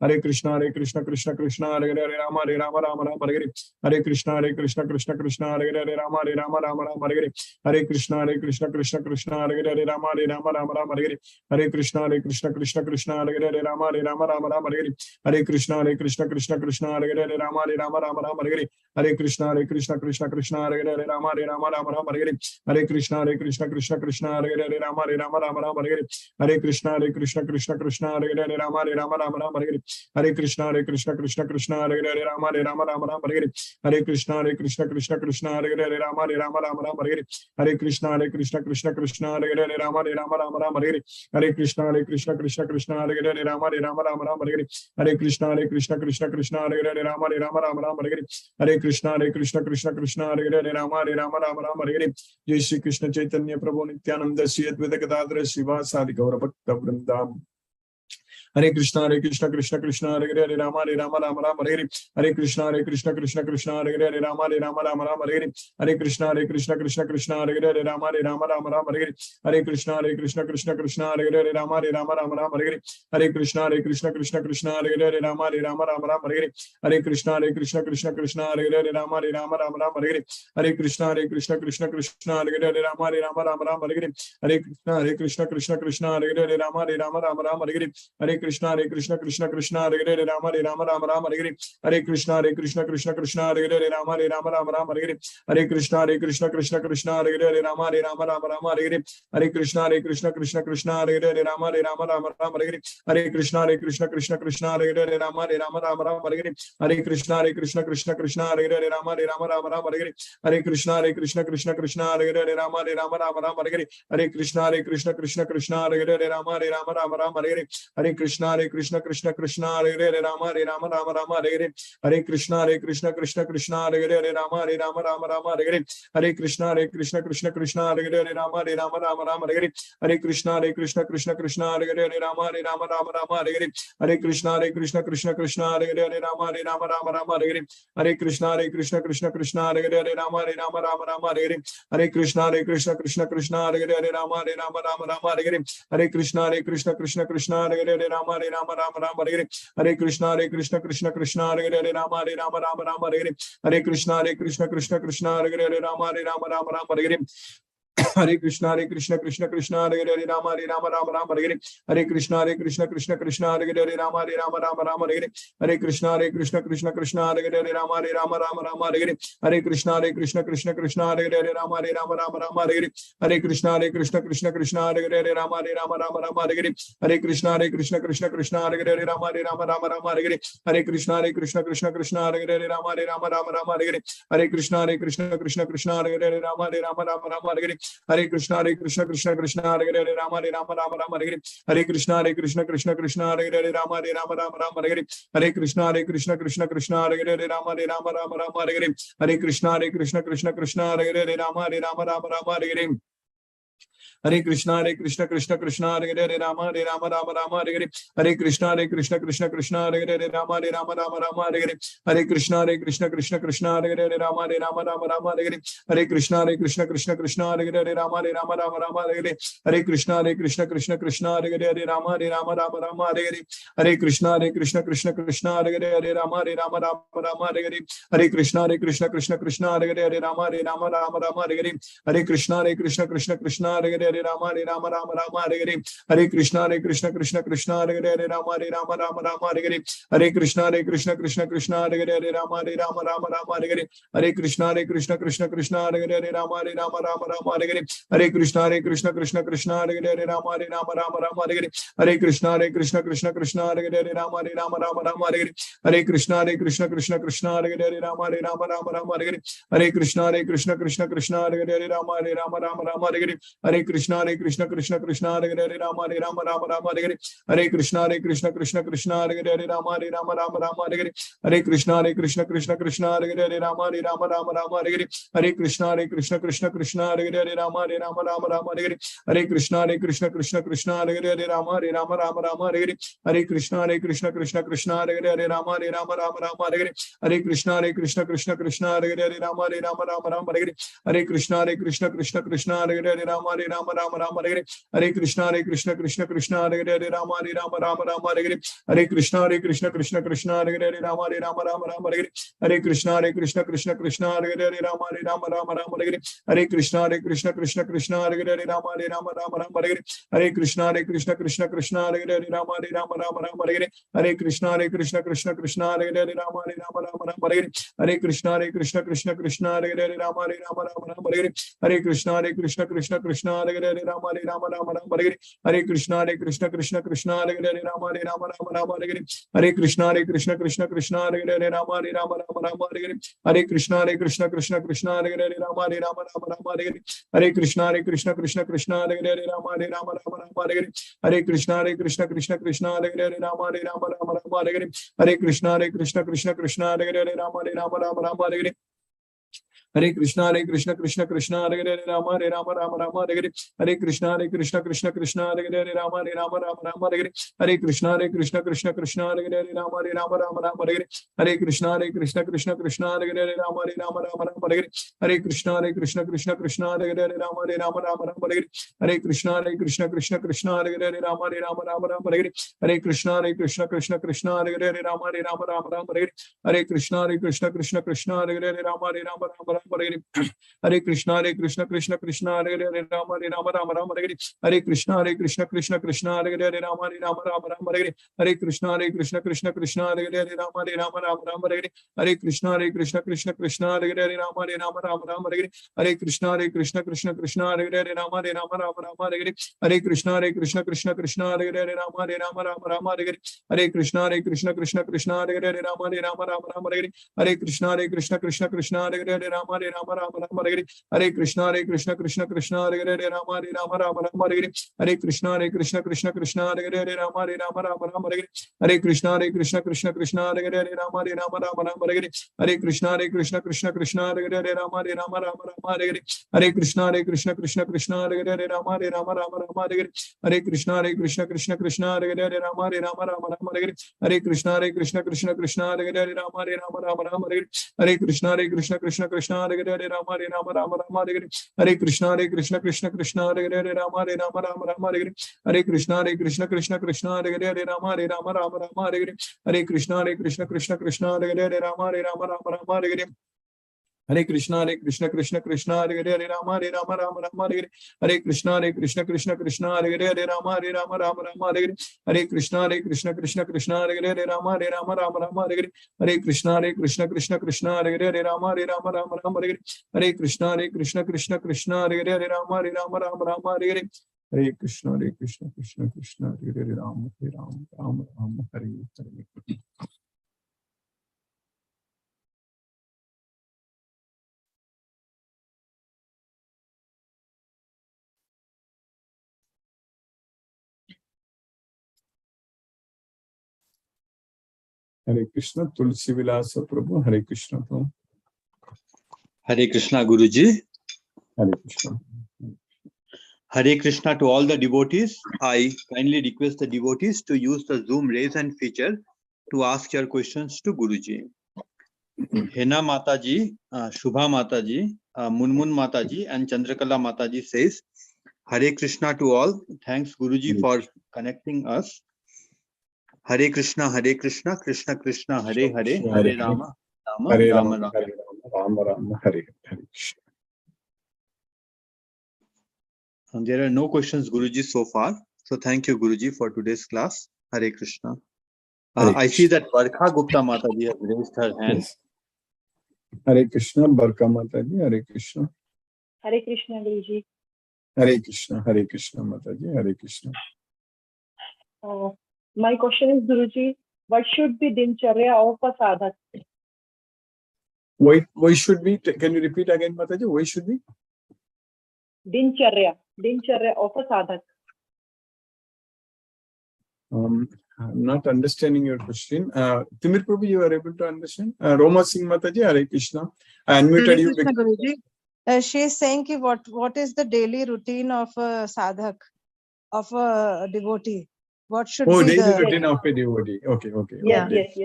Hare Krishna Krishna Krishna Hare Hare Hare Rama Rama Rama Hare Hare Hare Krishna Krishna Krishna Hare Hare Rama Rama Rama Hare Hare Hare Krishna Krishna Krishna Hare Hare Rama Rama Rama Hare Hare Hare Krishna Krishna Hare Hare Rama Rama Rama Hare Hare Hare Krishna Krishna Hare Hare Rama Rama Rama Hare Hare Hare Krishna Krishna Hare Hare Rama Rama Rama Hare Hare Hare Krishna Krishna Hare Hare Rama Rama Hare Hare Hare Krishna Krishna Hare Hare Rama Rama Hare Hare Hare Krishna Krishna Hare Hare Rama Rama Hare Hare Hare Krishna Krishna Hare Hare Rama Rama Hare Hare Hare Krishna Krishna Hare Hare Rama Rama Hare Hare Hare Krishna Krishna Hare Hare Rama Hare Hare Hare Krishna Krishna Hare Hare Rama Hare Hare Hare Krishna Krishna Hare Hare Rama Hare Hare Jai Shri Krishna Chaitanya Prabhu Nityananda Sri Advaita Gadadhara Srivasadi Gaura Bhakta Vrindam Hare Krishna Krishna Hare Hare Rama Rama Hare Hare Hare Krishna Krishna Hare Hare Rama Hare Hare Hare Krishna Krishna Hare Hare Rama Hare Hare Hare Krishna Krishna Hare Hare Rama Hare Hare Hare Krishna Krishna Hare Hare Rama Hare Hare Hare Krishna Krishna Hare Hare Rama Hare Hare Hare Krishna Krishna Hare Hare Rama Hare Hare Hare Krishna Hare Hare Rama Hare Hare Hare Krishna Krishna Hare Hare Rama Hare Hare Hare Krishna Krishna Hare Hare Rama Hare Hare Hare Krishna Krishna Hare Hare Rama Hare Hare Hare Krishna Krishna Hare Hare Rama Hare Hare Hare Krishna Krishna Hare Hare Rama Hare Hare Hare Krishna Krishna Hare Hare Rama Hare Hare Hare Krishna Krishna Hare Hare Rama Hare Hare Hare Krishna Krishna Hare Hare Rama Hare Hare Hare Krishna Krishna Hare Hare Rama Rama Hare Hare Hare Krishna Krishna Hare Hare Rama Rama Hare Hare Hare Krishna Krishna Hare Hare Rama Rama Hare Hare Hare Krishna Krishna Hare Hare Rama Rama Hare Hare Hare Krishna Krishna Hare Hare Rama Rama Hare Hare Hare Krishna Krishna Hare Hare Rama Rama Hare Hare Hare Krishna Krishna Hare Hare Rama Rama Hare Hare Hare Krishna Krishna Hare Hare Rama Rama Hare Hare Hare Krishna Krishna Hare Hare Rama Rama Hare Hare Hare Krishna Krishna Hare Hare Rama Rama Hare Hare Hare Krishna Krishna Hare Hare Rama Rama Hare Hare Hare Krishna Krishna Hare Hare Rama Rama Hare Hare Hare Krishna Krishna Hare Hare Rama Rama Hare Hare Hare Krishna Krishna Hare Hare Rama Rama Hare Hare Hare Krishna Krishna Hare Hare Rama Rama Hare Hare Hare Krishna Krishna Hare Hare Rama Rama Hare Hare Hare Krishna Krishna Hare Hare Rama Rama Hare Hare Hare Krishna Krishna Hare Hare Rama Rama Hare Hare Hare Krishna Krishna Hare Hare Rama Rama Hare Hare Hare Krishna Krishna Hare Hare Rama Rama Hare Hare Hare Krishna Krishna Hare Hare Rama Rama Hare Hare Hare Krishna Krishna Hare Hare Rama Rama Hare Hare Hare Krishna Krishna Hare Hare Rama Rama Hare Hare Hare Krishna Krishna Hare Hare Rama Rama Hare Hare Hare Krishna Krishna Hare Hare Rama Rama Hare Hare Hare Krishna Krishna Hare Hare Rama Rama Hare Hare Hare Krishna Krishna Hare Hare Rama Rama Hare Hare Hare Krishna Krishna Hare Hare Rama Rama Hare Hare Hare Krishna Krishna Hare Hare Rama Rama Hare Hare Hare Krishna Krishna Hare Hare Rama Rama Hare Hare Hare Krishna Krishna Hare Hare Rama Rama Hare Hare Hare Krishna Krishna Hare Hare Rama Rama Hare Hare Hare Krishna Krishna Hare Hare Rama Rama Hare Hare Hare Krishna Krishna Hare Hare Rama Rama Hare Hare Hare Krishna Krishna Hare Hare Rama Rama Hare Hare Hare Krishna Krishna Hare Hare Rama Rama Hare Hare Hare Krishna Krishna Hare Hare Rama Rama Hare Hare Hare Krishna Krishna Hare Hare Rama Rama Hare Hare Hare Krishna Krishna Hare Hare Rama Rama Hare Hare Hare Krishna Krishna Hare Hare Rama Rama Hare Hare Hare Krishna Krishna Hare Hare Rama Rama Hare Hare Hare Krishna Krishna Hare Hare Rama Rama Hare Hare Hare Krishna Krishna Hare Hare Rama Rama Hare Hare Hare Krishna Krishna Hare Hare Rama Rama Hare Hare Hare Krishna Krishna Hare Hare Rama Hare Rama Rama Rama Hare Hare, Hare Krishna Krishna Krishna Hare Hare, Rama Rama Rama Hare Hare, Hare Krishna Krishna Krishna Hare Hare, Rama Rama Rama Hare Hare, Hare Krishna Krishna Krishna Hare Hare, Rama Rama Rama Hare Hare, Hare Krishna Krishna Krishna Hare Hare, Rama Rama Rama Hare Hare, Hare Krishna Krishna Krishna Hare Hare, Rama Rama Rama Hare Hare, Hare Krishna Krishna Krishna Hare Hare, Rama Rama Rama Hare Hare, Hare Krishna Krishna Krishna Hare Hare, Rama Rama Rama Hare Hare, Hare Krishna Krishna Krishna Hare Hare, Rama Rama Rama Hare Hare, Hare Krishna Krishna Krishna Hare Hare, Rama Rama Rama Hare Hare, Hare Krishna Krishna Krishna Hare Hare, Rama Rama Hare Hare, Hare Krishna Krishna Krishna Hare Hare, Rama Rama Hare Hare, Hare Krishna Krishna Krishna Hare Hare, Rama Rama Hare Hare, Hare Krishna Krishna Krishna Hare Hare, Rama Rama Hare Hare, Hare Krishna Krishna Krishna Hare Hare, Rama Rama Hare Hare, Hare Krishna Krishna Krishna Hare Hare, Rama Rama Hare Hare, Hare Krishna Krishna Krishna Hare Hare, Rama Rama Hare Hare, Hare Krishna Krishna Krishna Hare Hare, Rama Rama Hare Hare, Hare Krishna Krishna Krishna Hare Hare, Rama Rama Hare Hare, Hare Krishna Krishna Krishna Hare Hare, Rama Rama Hare Hare, Hare Krishna Krishna Krishna Hare Hare, Rama Rama Hare Hare, Hare Krishna Krishna Krishna Hare Hare, Rama Rama Hare Hare, Hare Krishna Krishna Krishna Hare Hare, Rama Rama Hare Hare, Hare Krishna Krishna Krishna Hare Hare, Rama Rama Hare Hare, Hare Krishna Krishna Krishna Hare Hare, Rama Rama Hare Hare, Hare Krishna Krishna Krishna Hare Hare, Rama Rama Hare Hare, Hare Krishna Krishna Krishna Hare Hare, Rama Rama Hare Hare, Hare Krishna Krishna Krishna Hare Hare, Rama Rama Hare Hare, Hare Krishna Krishna Krishna Hare Hare, Rama Rama Hare Hare, Hare Krishna Krishna Krishna Hare Hare, Rama Rama Hare Hare, Hare Krishna Krishna Krishna Hare Hare, Rama Rama Hare Hare, Hare Krishna Krishna Krishna Hare Hare, Rama Rama Hare Hare, Hare Krishna Krishna Krishna Hare Hare, Rama Rama Hare Hare, Hare Krishna Krishna Krishna Hare Hare, Rama Rama Hare Hare, Hare Krishna Krishna Krishna Hare Hare, Rama Rama Hare Hare, Hare Krishna Krishna Krishna Hare Hare, Rama Rama Hare Hare, Hare Krishna Krishna Krishna Hare Hare, Rama Rama Hare Hare, Hare Krishna Krishna Krishna Hare Hare, Rama Rama Hare Hare, Hare Krishna Krishna Krishna Hare Hare, Rama Rama Hare Hare, Hare Krishna Krishna Krishna Hare Hare, Rama Rama Hare Hare, Hare Krishna Krishna Krishna Hare Hare, Rama Rama Hare Hare, Hare Krishna Krishna Krishna Hare Hare, Rama Rama Hare Hare, Hare Krishna Krishna Krishna Hare Hare, Rama Rama Hare Hare, Hare Krishna Krishna Krishna Hare Hare, Rama Rama Hare Hare, Hare Krishna Krishna Krishna Hare Hare, Rama Rama Hare Hare, Hare Krishna Krishna Krishna Hare Hare, Rama Rama Hare Hare, Hare Krishna Krishna Krishna Hare Hare, Rama Rama Hare Hare, Hare Krishna Krishna Hare Hare, Rama Rama Hare Hare. Hare Krishna, Tulsi Vilasa Prabhu, Hare Krishna Prabhu. Hare Krishna Guruji. Hare Krishna. Hare Krishna to all the devotees. I kindly request the devotees to use the Zoom raise hand feature to ask your questions to Guruji. Hena Mataji, Shubha Mataji, Munmun Mataji and Chandrakala Mataji says, Hare Krishna to all. Thanks Guruji for connecting us. Hare Krishna, Krishna Krishna, Hare Hare, Hare Rama, Rama Rama. Rama, Hare Krishna. There are no questions, Guruji, so far. So thank you, Guruji, for today's class. Hare Krishna. I see that Barkha Gupta Mataji has raised her hand. Yes. Hare Krishna, Barkha Mataji, Hare Krishna. Hare Krishna, Guruji. Hare Krishna Mataji, Hare Krishna. My question is, Guruji, what should be Dincharya of a sadhak? Why should we? Can you repeat again, Mataji? Why should we? Dincharya of a sadhak. I'm not understanding your question. Timir Prabhu, you are able to understand? Roma Singh Mataji, Hare Krishna. I unmuted you. Krishna, Guruji. She is saying what is the daily routine of a sadhak, of a devotee? What should be daily the routine of a devotee. Okay. Yes.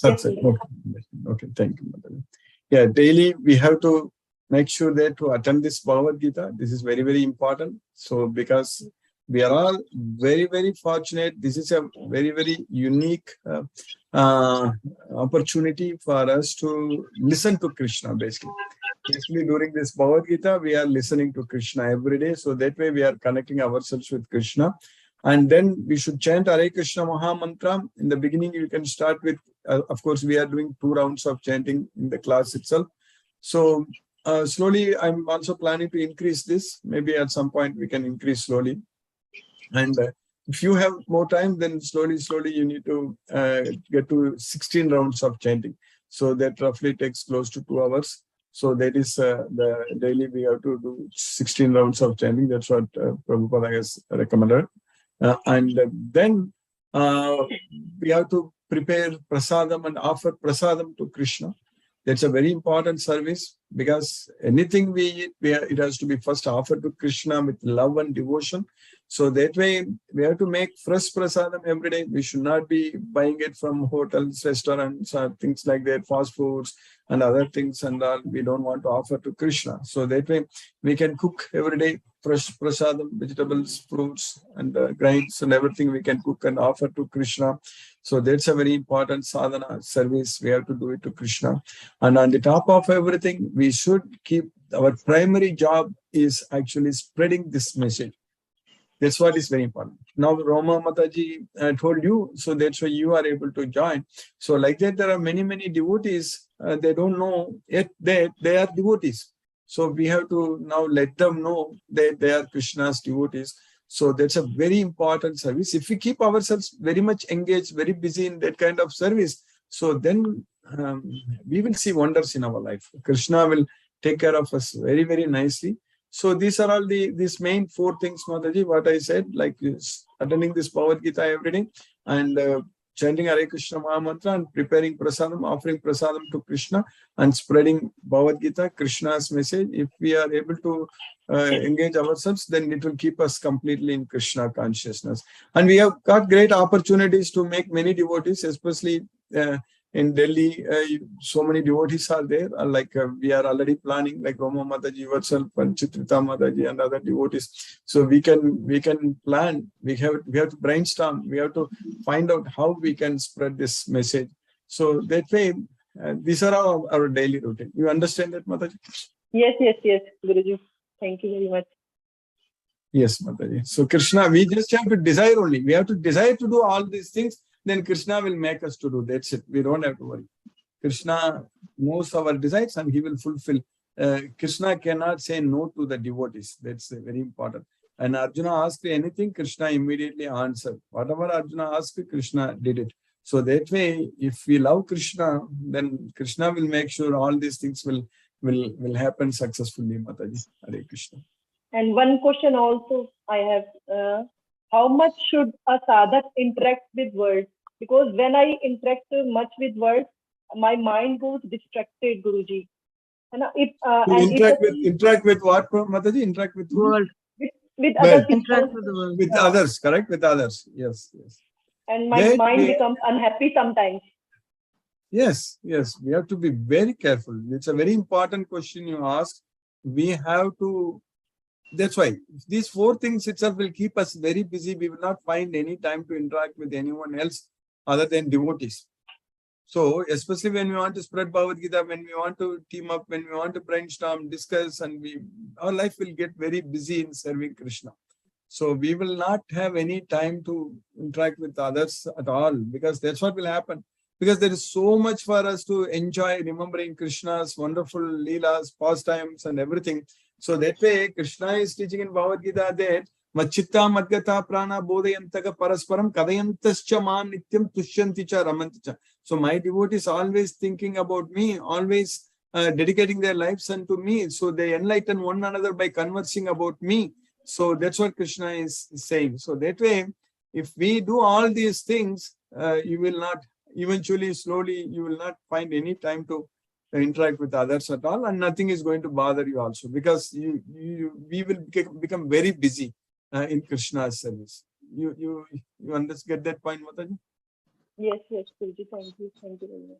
Okay, thank you, Mataji. Yeah, daily we have to make sure that to attend this Bhagavad Gita. This is very, very important. So because we are all very, very fortunate. This is a very, very unique opportunity for us to listen to Krishna, basically. Basically, during this Bhagavad Gita, we are listening to Krishna every day. So that way we are connecting ourselves with Krishna. And then we should chant Hare Krishna Maha Mantra. In the beginning, you can start with, of course, we are doing 2 rounds of chanting in the class itself. So slowly, I'm also planning to increase this. Maybe at some point we can increase slowly. And if you have more time, then slowly you need to get to 16 rounds of chanting. So that roughly takes close to 2 hours. So that is the daily we have to do 16 rounds of chanting. That's what Prabhupada has recommended. And then we have to prepare prasadam and offer prasadam to Krishna. That's a very important service because anything we eat, it has to be first offered to Krishna with love and devotion. So that way, we have to make fresh prasadam every day. We should not be buying it from hotels, restaurants, things like that, fast foods and other things and all. We don't want to offer to Krishna. So that way, we can cook every day fresh prasadam, vegetables, fruits, and grains and everything we can cook and offer to Krishna. So that's a very important sadhana service. We have to do it to Krishna. And on the top of everything, we should keep our primary job is actually spreading this message. That's what is very important. Now, Roma Mataji told you, so that's why you are able to join. So like that, there are many, many devotees. They don't know yet they are devotees. So we have to now let them know that they are Krishna's devotees. So that's a very important service. If we keep ourselves very much engaged, very busy in that kind of service, so then we will see wonders in our life. Krishna will take care of us very, very nicely. So these are all these main 4 things, Mataji, what I said, like attending this Bhagavad Gita every day and chanting Hare Krishna Maha Mantra and preparing prasadam, offering prasadam to Krishna and spreading Bhagavad Gita, Krishna's message. If we are able to engage ourselves, then it will keep us completely in Krishna consciousness. And we have got great opportunities to make many devotees, especially in Delhi, so many devotees are there. Like we are already planning, like Roma Mataji yourself and Chitrita Mataji and other devotees. So we can plan. We have to brainstorm. We have to find out how we can spread this message. So that way, these are our daily routine. You understand that, Mataji? Yes, Guruji. Thank you very much. Yes, Mataji. So Krishna, we just have to desire only. We have to desire to do all these things. Then Krishna will make us to do. That's it. We don't have to worry. Krishna knows our desires and he will fulfill. Krishna cannot say no to the devotees. That's very important. And Arjuna asked anything, Krishna immediately answered. Whatever Arjuna asked, Krishna did it. So that way, if we love Krishna, then Krishna will make sure all these things will happen successfully, Mataji. Hare Krishna. And one question also I have. How much should a sadhak interact with words? Because when I interact much with words, my mind goes distracted, Guruji. And interact with what, Mataji? Interact with World. With other people. Interact with the world. With others, correct? With others. Yes. And my mind becomes unhappy sometimes. Yes. We have to be very careful. It's a very important question you ask. We have to. That's why these 4 things itself will keep us very busy. We will not find any time to interact with anyone else other than devotees. So, especially when we want to spread Bhagavad Gita, when we want to team up, when we want to brainstorm, discuss, and our life will get very busy in serving Krishna. So, we will not have any time to interact with others at all because that's what will happen. Because there is so much for us to enjoy remembering Krishna's wonderful leelas, pastimes, and everything. So that way, Krishna is teaching in Bhagavad Gita that Machitta Madgata Prana Bodhayantaka Parasparam Kadayantascha Man Nityam Tushyanticha Ramanticha. So my devotees always thinking about me, always dedicating their lives unto me. So they enlighten one another by conversing about me. So that's what Krishna is saying. So that way, if we do all these things, you will not, eventually, slowly, you will not find any time to interact with others at all, and nothing is going to bother you also because we will become very busy in Krishna's service. You get that point, Mataji? Yes, Guruji. Thank you very much.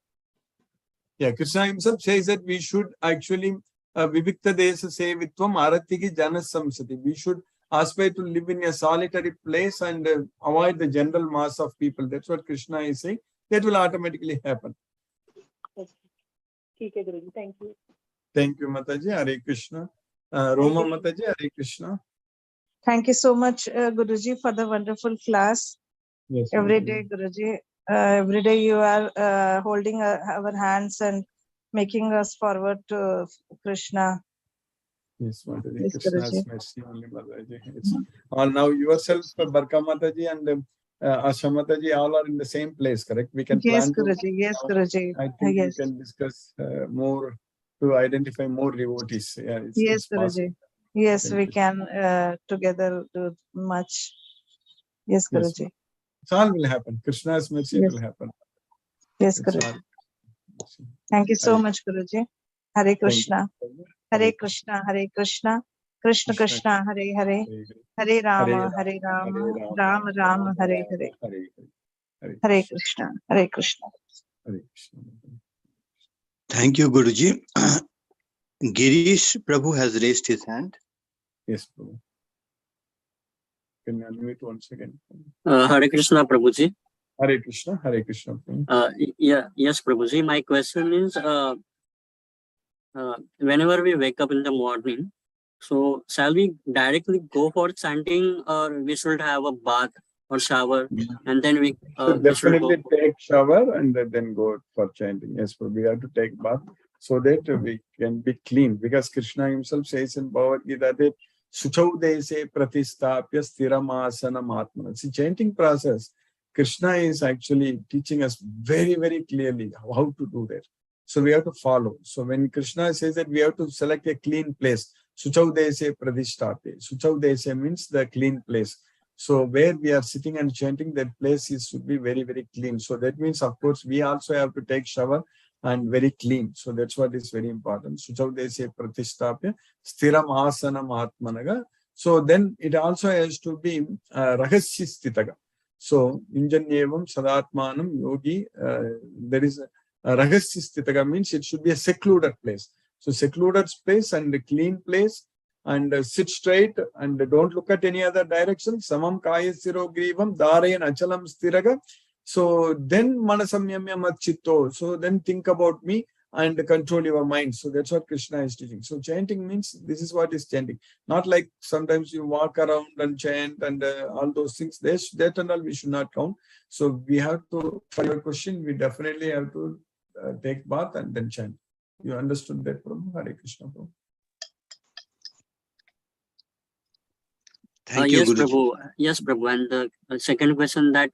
Yeah, Krishna himself says that we should actually Vivikta Desa Sevitvam Aratigi Jana Samsati. We should aspire to live in a solitary place and avoid the general mass of people. That's what Krishna is saying. That will automatically happen. ठीक है गुरुजी, thank you. Thank you, Mataji. Hare Krishna. Roma Mataji, Hare Krishna. Thank you so much, Guruji, for the wonderful class. Yes, Every Mataji. day, Guruji, every day you are holding our hands and making us forward to Krishna. Yes, Mataji. Yes, Krishna's Guruji. mercy only, Mataji. It's all now yourself, Barka Mataji and Asha Mataji, all are in the same place, correct? We can Yes, plan to. Guruji. Yes, Guruji. I think Yes. we can discuss more to identify more devotees. Yeah, Yes, it's possible. Guruji. Yes, Thank we you. can together do much. Yes, Yes, Guruji. it all will happen. Krishna's mercy Yes. will happen. Yes, It's Guruji. all. Thank you so Hare- much, Guruji. Hare Thank Krishna. you. Hare Krishna. Hare Krishna. Krishna Krishna. Hare Hare. Hare Rama. Hare Rama. Rama Rama. Hare Hare. Hare Krishna. Hare Krishna. Hare Krishna. Thank you, Guruji. Girish Prabhu has raised his hand. Yes, Prabhu. Can you unmute once again? Hare Krishna, Prabhuji. Hare Krishna, Prabhu. Yes, Prabhuji. My question is, whenever we wake up in the morning, so shall we directly go for chanting, or we should have a bath or shower, and then we So should go? definitely take shower and then go for chanting. Yes, Prabhu. We have to take bath so that we can be clean. Because Krishna himself says in Bhagavad Gita that Suchau Dese Pratistapya Sthiramasana Atmana. See, chanting process, Krishna is actually teaching us very, very clearly how to do that. So we have to follow. So when Krishna says that we have to select a clean place, Suchau Dese Pratistapya. Suchau Dese means the clean place. So where we are sitting and chanting, that place should be very, very clean. So that means, of course, we also have to take shower and very clean. So that's what is very important. Suchau Dese Pratistapya Sthiram Asanam Atmanaga. So then it also has to be Rahasya Stitaga. So Injanyevam Sadatmanam Yogi, there is Rahasya Stitaga means it should be a secluded place. So secluded place and a clean place, and sit straight and don't look at any other direction. Samam kaya siro grivam dharayan achalam stiraga. So then manasamyamya matchitto. So then think about me and control your mind. So that's what Krishna is teaching. So chanting means this is what is chanting. Not like sometimes you walk around and chant and all those things. That and all we should not count. So we have to, for your question, we definitely have to take bath and then chant. You understood that, Prabhu? Hare Krishna, Prabhu. Thank you, Yes, Guruji. Prabhu. Yes, Prabhu. And the second question, that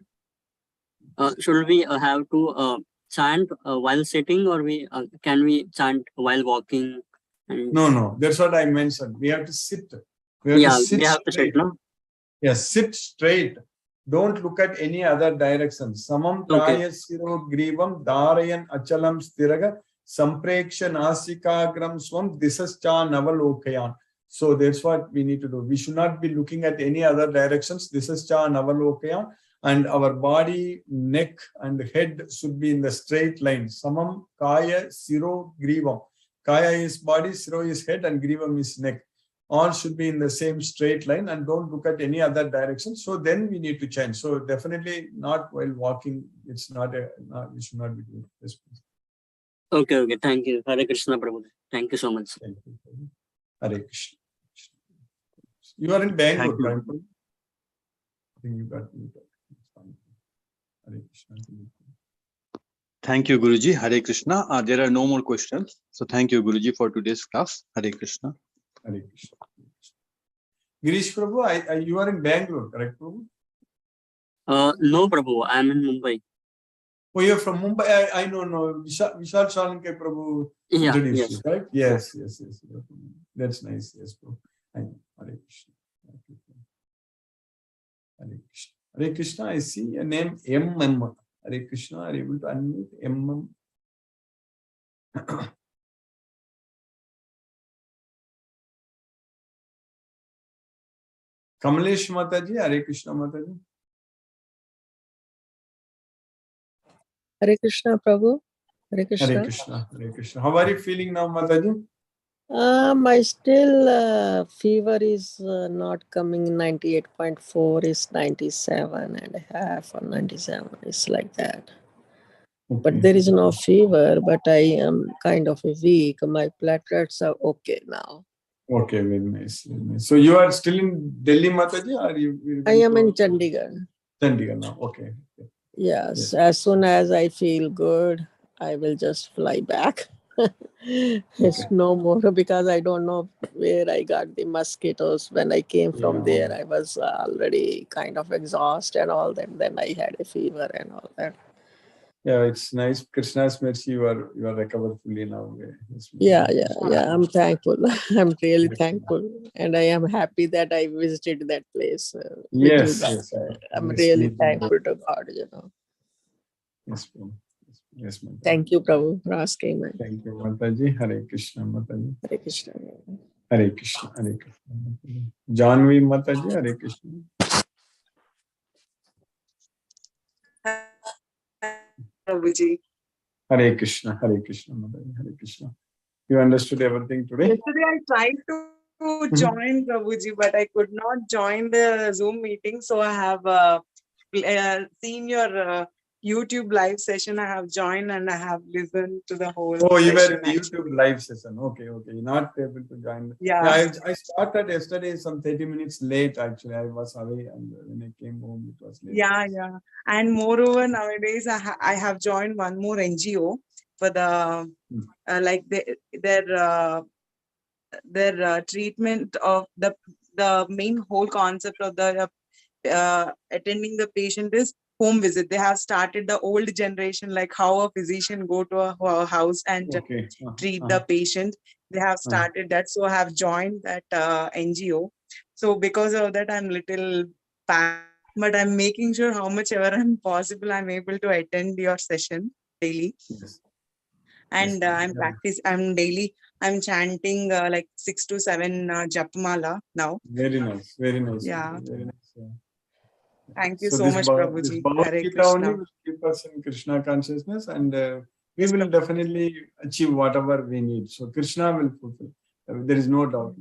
should we have to chant while sitting, or can we chant while walking? And No. That's what I mentioned. We have to sit. We have to sit straight. no? Yes, sit straight. Don't look at any other direction. Samam kaya siro grivam dharayan achalam stiraga sampreksha nasikagram swam disascha navalokayan. So that's what we need to do. We should not be looking at any other directions. Disascha navalokayan. And our body, neck, and head should be in the straight line. Samam kaya siro grivam. Kaya is body, siro is head, and grivam is neck. All should be in the same straight line and don't look at any other direction. So then we need to change. So definitely not while walking. It's not we should not be doing this. Okay. Thank you. Hare Krishna, Prabhu. Thank you so much. Thank you. Hare Krishna. You are in Bangalore, you. right? I think you got me. Hare Krishna. Thank you, Guruji. Hare Krishna. There are no more questions. So thank you, Guruji, for today's class. Hare Krishna. Hare Krishna. Girish Prabhu, you are in Bangalore, correct, Prabhu? No, Prabhu. I am in Mumbai. Oh, you're from Mumbai. I know. Vishal Shalanke Prabhu introduced you, correct? Yes. That's nice. Yes, Prabhu. I know. Hare Krishna. Hare Krishna. Hare Krishna, I see a name MM. Hare Krishna, are you able to unmute MM? Kamalesh Mataji, Hare Krishna Mataji. Hare Krishna, Prabhu. Hare Krishna. Hare Krishna. Hare Krishna. How are you feeling now, Mataji? My still fever is not coming. 98.4 is 97 and a half, or 97. It's like that. But Okay. there is no fever, but I am kind of weak. My platelets are okay now. Okay, very nice, very nice. So you are still in Delhi, Mataji, or you I am in Chandigarh. Chandigarh now? Okay. Yes, Yes. as soon as I feel good, I will just fly back. It's Okay. no more because I don't know where I got the mosquitoes. When I came from Yeah. there, I was already kind of exhausted and all that. Then I had a fever and all that. Yeah, it's nice. Krishna's mercy, you are recovered fully now. Yes, Yeah, Mataji. I'm thankful. I'm really Yes, thankful. And I am happy that I visited that place with you yes, guys. yes. I'm Yes, really me too. thankful to God, Yes, ma'am. Yes, Mataji. Thank you, Prabhu, for asking me. Thank you, Mataji. Hare Krishna, Mataji. Hare Krishna. Hare Krishna, Hare Krishna. Mataji. Janvi Mataji, Hare Krishna. Prabhuji. Hare Krishna, Hare Krishna, Mataji, Hare Krishna. You understood everything today? Yesterday I tried to join Prabhuji, but I could not join the Zoom meeting. So I have seen your YouTube live session. I have joined and I have listened to the whole Oh, you were session. in the YouTube live session. Okay, okay. You're not able to join. Yeah. I started yesterday some 30 minutes late actually. I was away and when I came home it was late. Yeah. And moreover, nowadays I have joined one more NGO for the like their treatment of the main whole concept of the attending the patient is home visit. They have started the old generation, like how a physician go to a house and Okay. treat the patient. They have started that. So I have joined that NGO. So because of that, I'm little packed, but I'm making sure how much ever I'm possible, I'm able to attend your session daily. Yes. And Yes, I'm chanting like 6 to 7 japmala now. Very nice. Very nice. Yeah. Very nice. Yeah. Thank you So so this much, this Prabhuji. Bhagavad Hare Gita only Krishna. will keep us in Krishna consciousness and we Yes, will Prabhuji. definitely achieve whatever we need. So Krishna will fulfill. There is no doubt.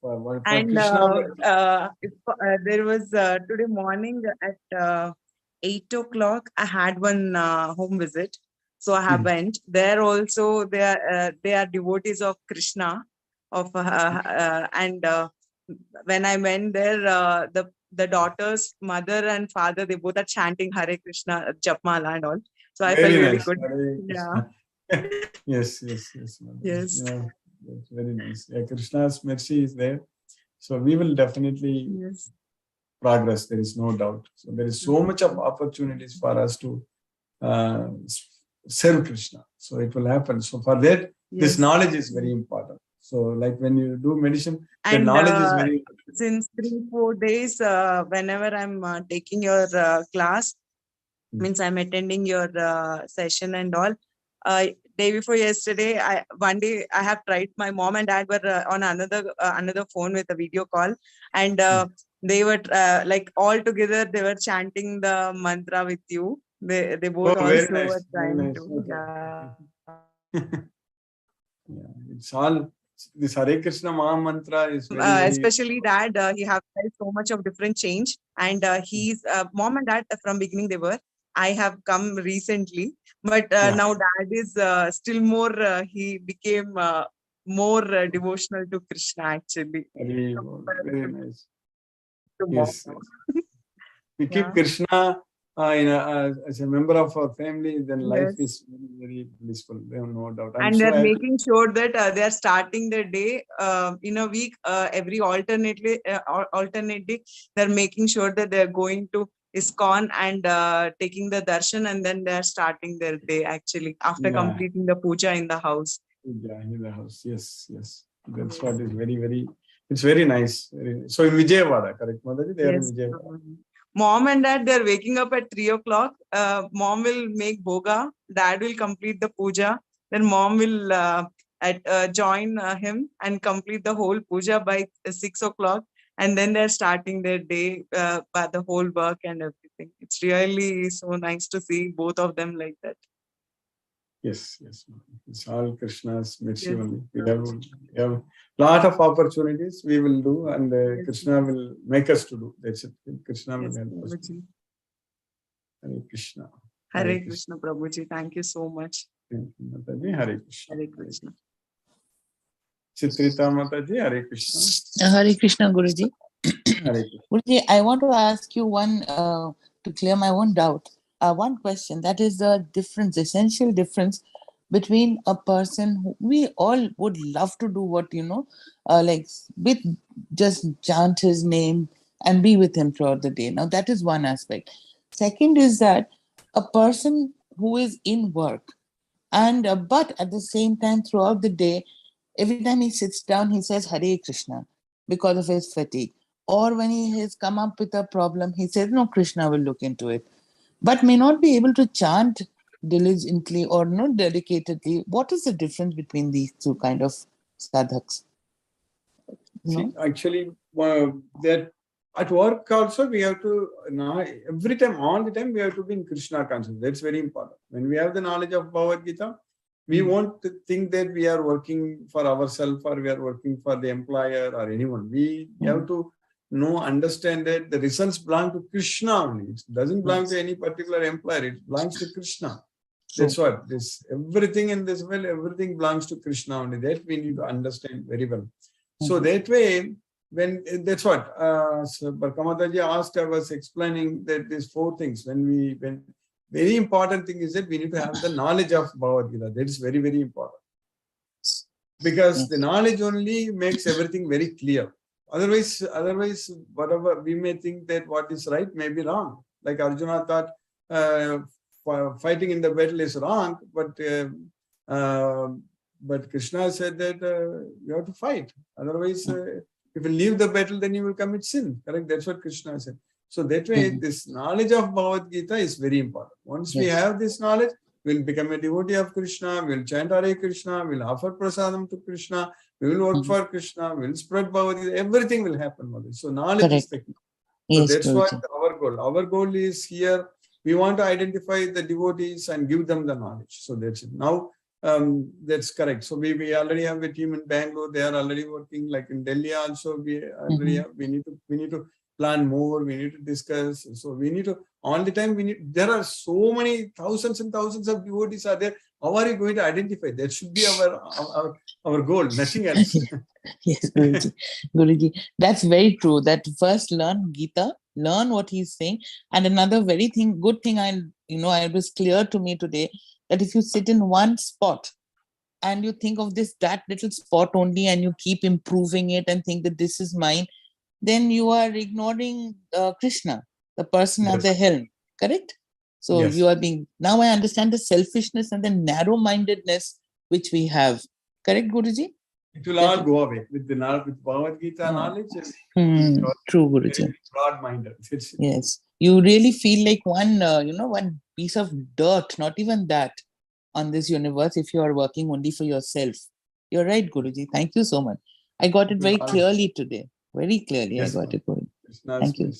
For And Krishna, there was today morning at 8 o'clock, I had one home visit. So I have went there also. They are devotees of Krishna, and when I went there, the daughter's mother and father, they both are chanting Hare Krishna Japmala and all. So I felt very really nice. good. Hare Yeah. Krishna. Yes. Yes. Yeah, that's very nice. Yeah, Krishna's mercy is there. So we will definitely Yes. progress. There is no doubt. So there is so much of opportunities for us to serve Krishna. So it will happen. So for that, this knowledge is very important. So like when you do meditation, the And knowledge is very important. since 3-4 days, whenever I'm taking your class, means I'm attending your session and all. Day before yesterday, one day I have tried. My mom and dad were on another phone with a video call, and they were like all together. They were chanting the mantra with you. They both Oh, very also were nice. Very trying nice. to. Okay. Yeah. Yeah, it's all this Hare Krishna Maha Mantra is very Especially dad, he have felt so much of different change, and he's mom and dad from beginning they were. I have come recently, but now dad is still more. He became more devotional to Krishna actually. very nice. To mom Yes, now. yes. We keep Krishna as a member of our family, then life Yes. is very, very blissful. There is no doubt. I'm And so they're happy. making sure that they are starting their day in a week, every alternate day, they're making sure that they're going to ISKCON and taking the darshan, and then they're starting their day actually after completing the puja in the house. Yeah, in the house. Yes. That's what is very, very, it's very nice. So in Vijayawada, correct, Motherji? They are in Yes. Vijayawada. Mom and dad, they're waking up at 3 o'clock. Mom will make bhoga. Dad will complete the puja. Then mom will join him and complete the whole puja by 6 o'clock. And then they're starting their day by the whole work and everything. It's really so nice to see both of them like that. Yes, yes. It's all Krishna's mercy Yes, only. We Prabhuji. have lot of opportunities we will do, and Yes, Krishna will make us to do. That's it. Krishna will yes, help us. Prabhuji. Hare Krishna. Hare Krishna, Prabhuji. Thank you so much. Thank you, Mataji. Hare Krishna. Hare Krishna. Chitrita Mataji, Hare Krishna. Hare Krishna, Guruji. Hare Krishna. Guruji, I want to ask you one to clear my own doubt. One question, that is the difference, essential difference between a person who we all would love to do what, like with just chant his name and be with him throughout the day. Now, that is one aspect. Second is that a person who is in work and but at the same time throughout the day, every time he sits down, he says Hare Krishna because of his fatigue. Or when he has come up with a problem, he says, no, Krishna will look into it. But may not be able to chant diligently or not dedicatedly. What is the difference between these two kind of sadhaks? See, actually, that at work also we have to every time, all the time we have to be in Krishna consciousness. That's very important. When we have the knowledge of Bhagavad Gita, we won't think that we are working for ourselves or we are working for the employer or anyone. We have to understand that the results belong to Krishna only. It doesn't belong to any particular employer. It belongs to Krishna. That's what this everything in this world, everything belongs to Krishna only. That we need to understand very well. So that way, when that's what so Kamataji asked, I was explaining that these four things. When very important thing is that we need to have the knowledge of Bhagavad Gita. That is very, very important. Because the knowledge only makes everything very clear. Otherwise, whatever we may think that what is right may be wrong. Like Arjuna thought fighting in the battle is wrong, but Krishna said that you have to fight. Otherwise, if you leave the battle, then you will commit sin. Correct? That's what Krishna said. So that way, this knowledge of Bhagavad Gita is very important. Once we have this knowledge, we'll become a devotee of Krishna, we'll chant Hare Krishna, we'll offer prasadam to Krishna, we will work for Krishna, we'll spread Bhagavad Gita, everything will happen. So knowledge is the key. So that's what our goal. Our goal is here. We want to identify the devotees and give them the knowledge. So that's it. Now, that's correct. So we already have a team in Bangalore. They are already working. Like in Delhi also, we already have. We need to plan more. We need to discuss. So we need to all the time. There are so many thousands and thousands of devotees are there. How are you going to identify? That should be our goal. Nothing else. Yes, Guruji. Guruji, that's very true. That first learn Gita, learn what he's saying, and another good thing it was clear to me today that if you sit in one spot and you think of that little spot only and you keep improving it and think that this is mine, then you are ignoring Krishna, the person at the helm, correct? So you are now I understand the selfishness and the narrow-mindedness which we have. Correct, Guruji? It will all go away with Bhagavad Gita knowledge. True, Guruji. Broad-minded. Yes. You really feel like one piece of dirt, not even that, on this universe if you are working only for yourself. You're right, Guruji. Thank you so much. I got it very clearly today. Very clearly, I got it, Guruji. Thank you.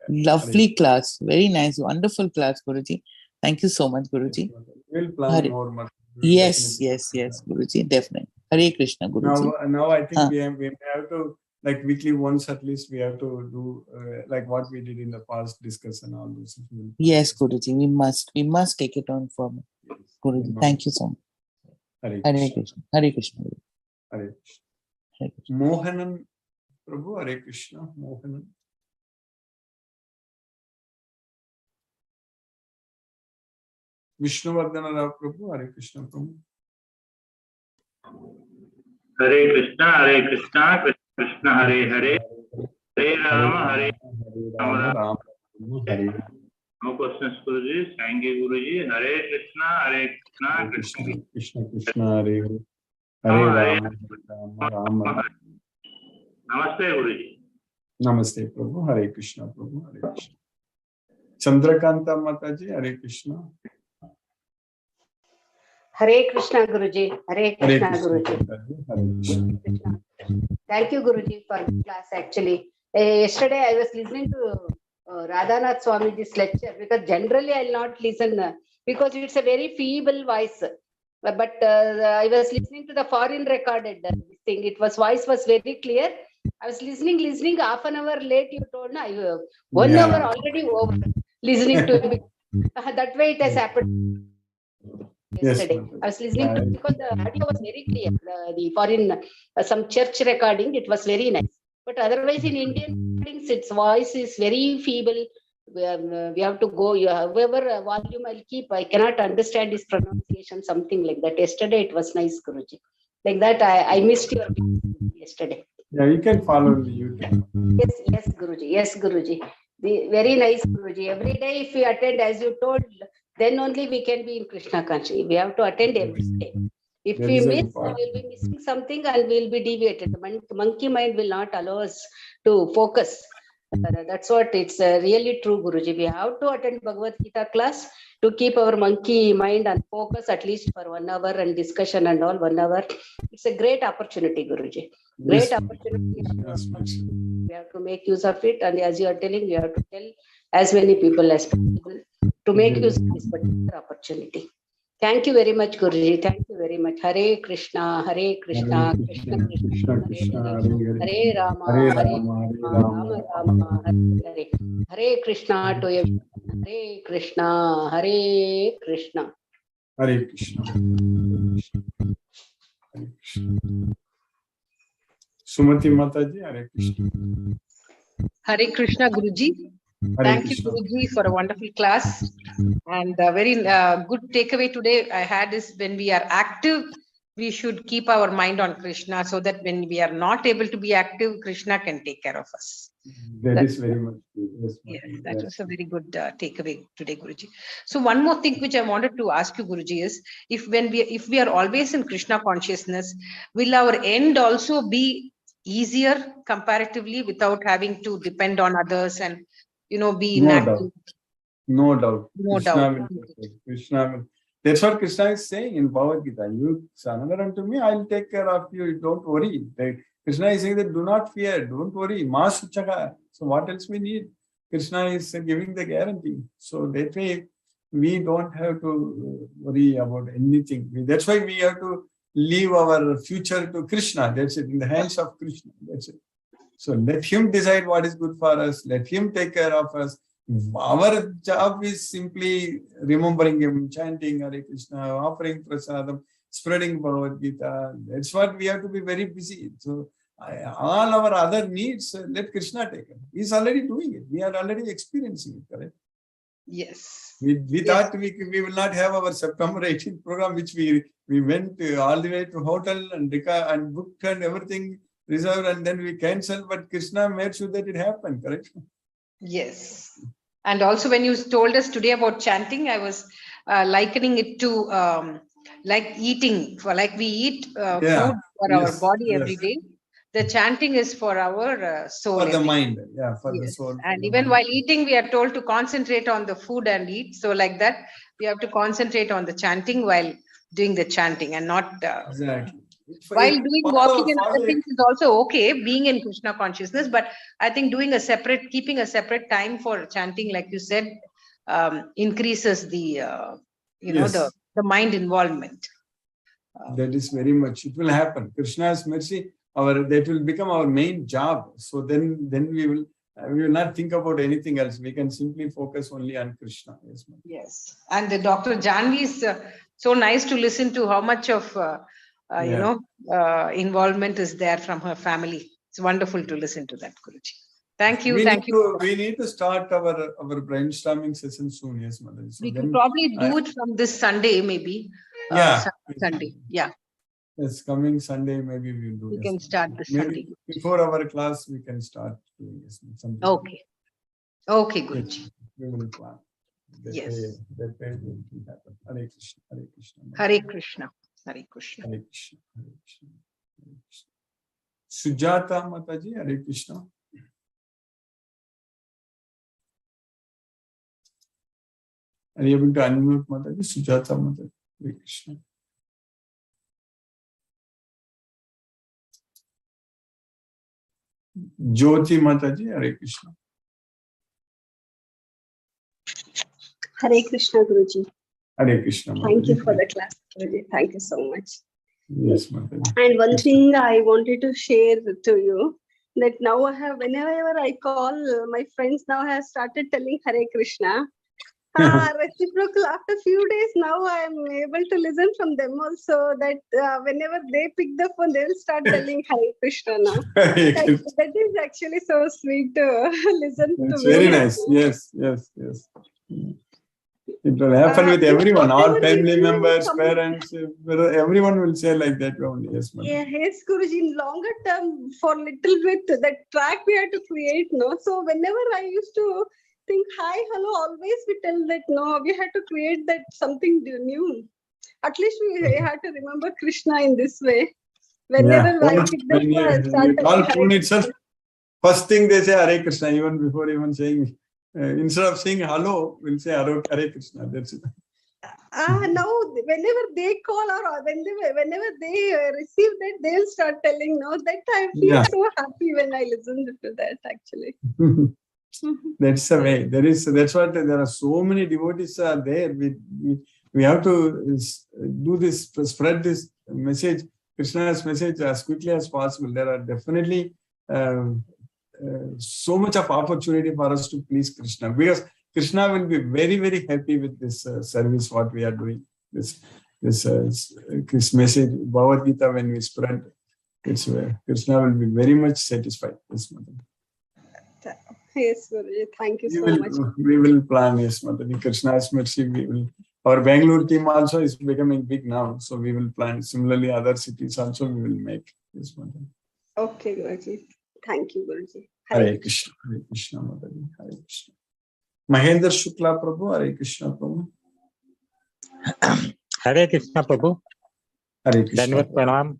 Lovely class. Very nice. Wonderful class, Guruji. Thank you so much, Guruji. We'll plan more. Yes, Guruji. Definitely. Hare Krishna, Guruji. Now I think we have to, like weekly once at least, we have to do like what we did in the past, discuss and all those. Yes, Guruji. We must take it on from Guruji. Thank you so much. Hare Krishna. Hare Krishna. Hare Krishna. Mohanan Prabhu, Hare Krishna. Mohanan. Vishnuvardhana Rao Prabhu, Hare Krishna Prabhu. Hare Krishna, Krishna Krishna, Hare Hare, Hare Rama, Rama. No questions, Guruji. Thank you, Guruji. Hare Krishna, Krishna Krishna, Hare Hare, Hare Rama. Namaste, Guruji. Namaste, Prabhu. Hare Krishna, Prabhu. Hare Krishna. Chandrakanta Mataji, Hare Krishna. Hare Krishna, Guruji. Hare Krishna, Guruji. Thank you, Guruji, for the class. Actually, yesterday I was listening to Radhanath Swamiji's lecture because generally I'll not listen because it's a very feeble voice. but I was listening to the foreign recorded thing. It was voice was very clear. I was listening. Half an hour late, you told, na, 1 hour already over listening to it. That way it has happened yesterday. I was listening to because the audio was very clear. The foreign, some church recording, it was very nice. But otherwise, in Indian recordings, its voice is very feeble. We have to go. However, volume I'll keep. I cannot understand his pronunciation, something like that. Yesterday, it was nice, Guruji. Like that, I missed your yesterday. Yeah, you can follow the YouTube. Yes, Guruji. Yes, Guruji. Very nice, Guruji. Every day, if we attend, as you told, then only we can be in Krishna consciousness. We have to attend every day. If we miss, we will be missing something and we will be deviated. The monkey mind will not allow us to focus. That's what it's really true, Guruji. We have to attend Bhagavad Gita class to keep our monkey mind and focus at least for 1 hour and discussion and all 1 hour. It's a great opportunity, Guruji. Great opportunity. We have to make use of it. And as you are telling, we have to tell as many people as possible to make use of this particular opportunity. Thank you very much, Guruji. Thank you very much. Hare Krishna, Krishna, Krishna, Krishna, Hare Rama, Rama, Rama, Hare. Hare Krishna to everyone. Hare Krishna, Hare Krishna. Hare Krishna. Hare Krishna. Sumati Mataji, Hare Krishna. Hare Krishna, Guruji. Thank you, Guruji, for a wonderful class. And a very good takeaway today I had is when we are active, we should keep our mind on Krishna so that when we are not able to be active, Krishna can take care of us. That is very much true. Yes, that was a very good takeaway today, Guruji. So one more thing which I wanted to ask you, Guruji, is if we are always in Krishna consciousness, will our end also be easier comparatively without having to depend on others and be inactive? No doubt. No Krishna doubt. will. Krishna will. That's what Krishna is saying in Bhagavad Gita. You surrender unto me, I'll take care of you. Don't worry. Krishna is saying that do not fear, don't worry. Ma suchaka. So what else we need? Krishna is giving the guarantee. So that way we don't have to worry about anything. That's why we have to leave our future to Krishna. That's it. In the hands of Krishna. That's it. So let him decide what is good for us. Let him take care of us. Our job is simply remembering him, chanting Hare Krishna, offering prasadam, spreading Bhagavad Gita. That's what we have to be very busy. So all our other needs, let Krishna take it. He's already doing it. We are already experiencing it, correct? Yes. We thought we will not have our September 18th program, which we went all the way to hotel and booked and everything reserved, and then we canceled. But Krishna made sure that it happened, correct? Yes. And also when you told us today about chanting, I was likening it to like eating, like we eat food for our body every day. The chanting is for our soul. For the mind, for the soul. And even while eating, we are told to concentrate on the food and eat. So like that, we have to concentrate on the chanting while doing the chanting and not... Exactly. While doing walking and other things is also okay, being in Krishna consciousness, but I think keeping a separate time for chanting, like you said, increases the, the mind involvement. That is very much, it will happen. Krishna's mercy, that will become our main job. So then we will not think about anything else. We can simply focus only on Krishna. Yes. And Dr. Janvi is so nice to listen to how much of involvement is there from her family. It's wonderful to listen to that, Guruji. Thank you. We need to start our brainstorming session soon, yes, Mother. So we could probably do it from this Sunday, maybe. Sunday. Yeah. Yes, coming Sunday, maybe we'll do. We can start this Sunday. Before our class, we can start doing something. Okay. Okay, Guruji. We will plan. Yes. That way will happen. Hare Krishna. Hare Krishna. Hare Krishna. Hare Krishna. Hare Krishna. Hare Krishna. Hare Krishna. Sujata Mataji, Hare Krishna. Are you able to unmute Mataji? Sujata Mataji. Hare Krishna. Jyoti Mataji, Hare Krishna. Hare Krishna, Guruji. Hare Krishna. Thank you Mataji. for the class, Guruji. Thank you so much. Yes, Mataji. And one thing I wanted to share to you, that now I have, whenever I call, my friends now have started telling Hare Krishna. Reciprocal. After few days now, I am able to listen from them also, that whenever they pick the phone, they will start telling Hare Krishna now. That is actually so sweet to listen It's to me. very nice. Yes. It will happen with everyone, all family members, parents, everyone will say like that only. Yes, Mataji. Yes, Guruji, in longer term, for little bit, that track we have to create, no? So whenever I used to think, hi, hello, always we tell that, no, we had to create that something new. At least we had to remember Krishna in this way. Whenever I pick the phone, I start we call telling Hare phone itself, Krishna. first thing they say Hare Krishna, even before even saying, instead of saying hello, we'll say Hare Krishna. That's it. Now, whenever they call or whenever they receive that, they'll start telling, no, that I feel so happy when I listen to that, actually. That's the way. That's what there are so many devotees are there. We have to do this, spread this message, Krishna's message, as quickly as possible. There are definitely so much of opportunity for us to please Krishna, because Krishna will be very, very happy with this service what we are doing. This message, Bhagavad Gita, when we spread, Krishna will be very much satisfied. Yes, Mataji. Yes, Guruji. Thank you so much. We will plan, yes, Mataji. Krishna's mercy, our Bangalore team also is becoming big now, so we will plan. Similarly, other cities also we will make. Yes, Mataji. Okay, Guruji. Thank you, Guruji. Hare Krishna, Mataji. Hare Krishna. Mahendra Shukla Prabhu, Hare Krishna Prabhu. Hare Krishna Prabhu. Hare Krishna. Dandavat Pranam.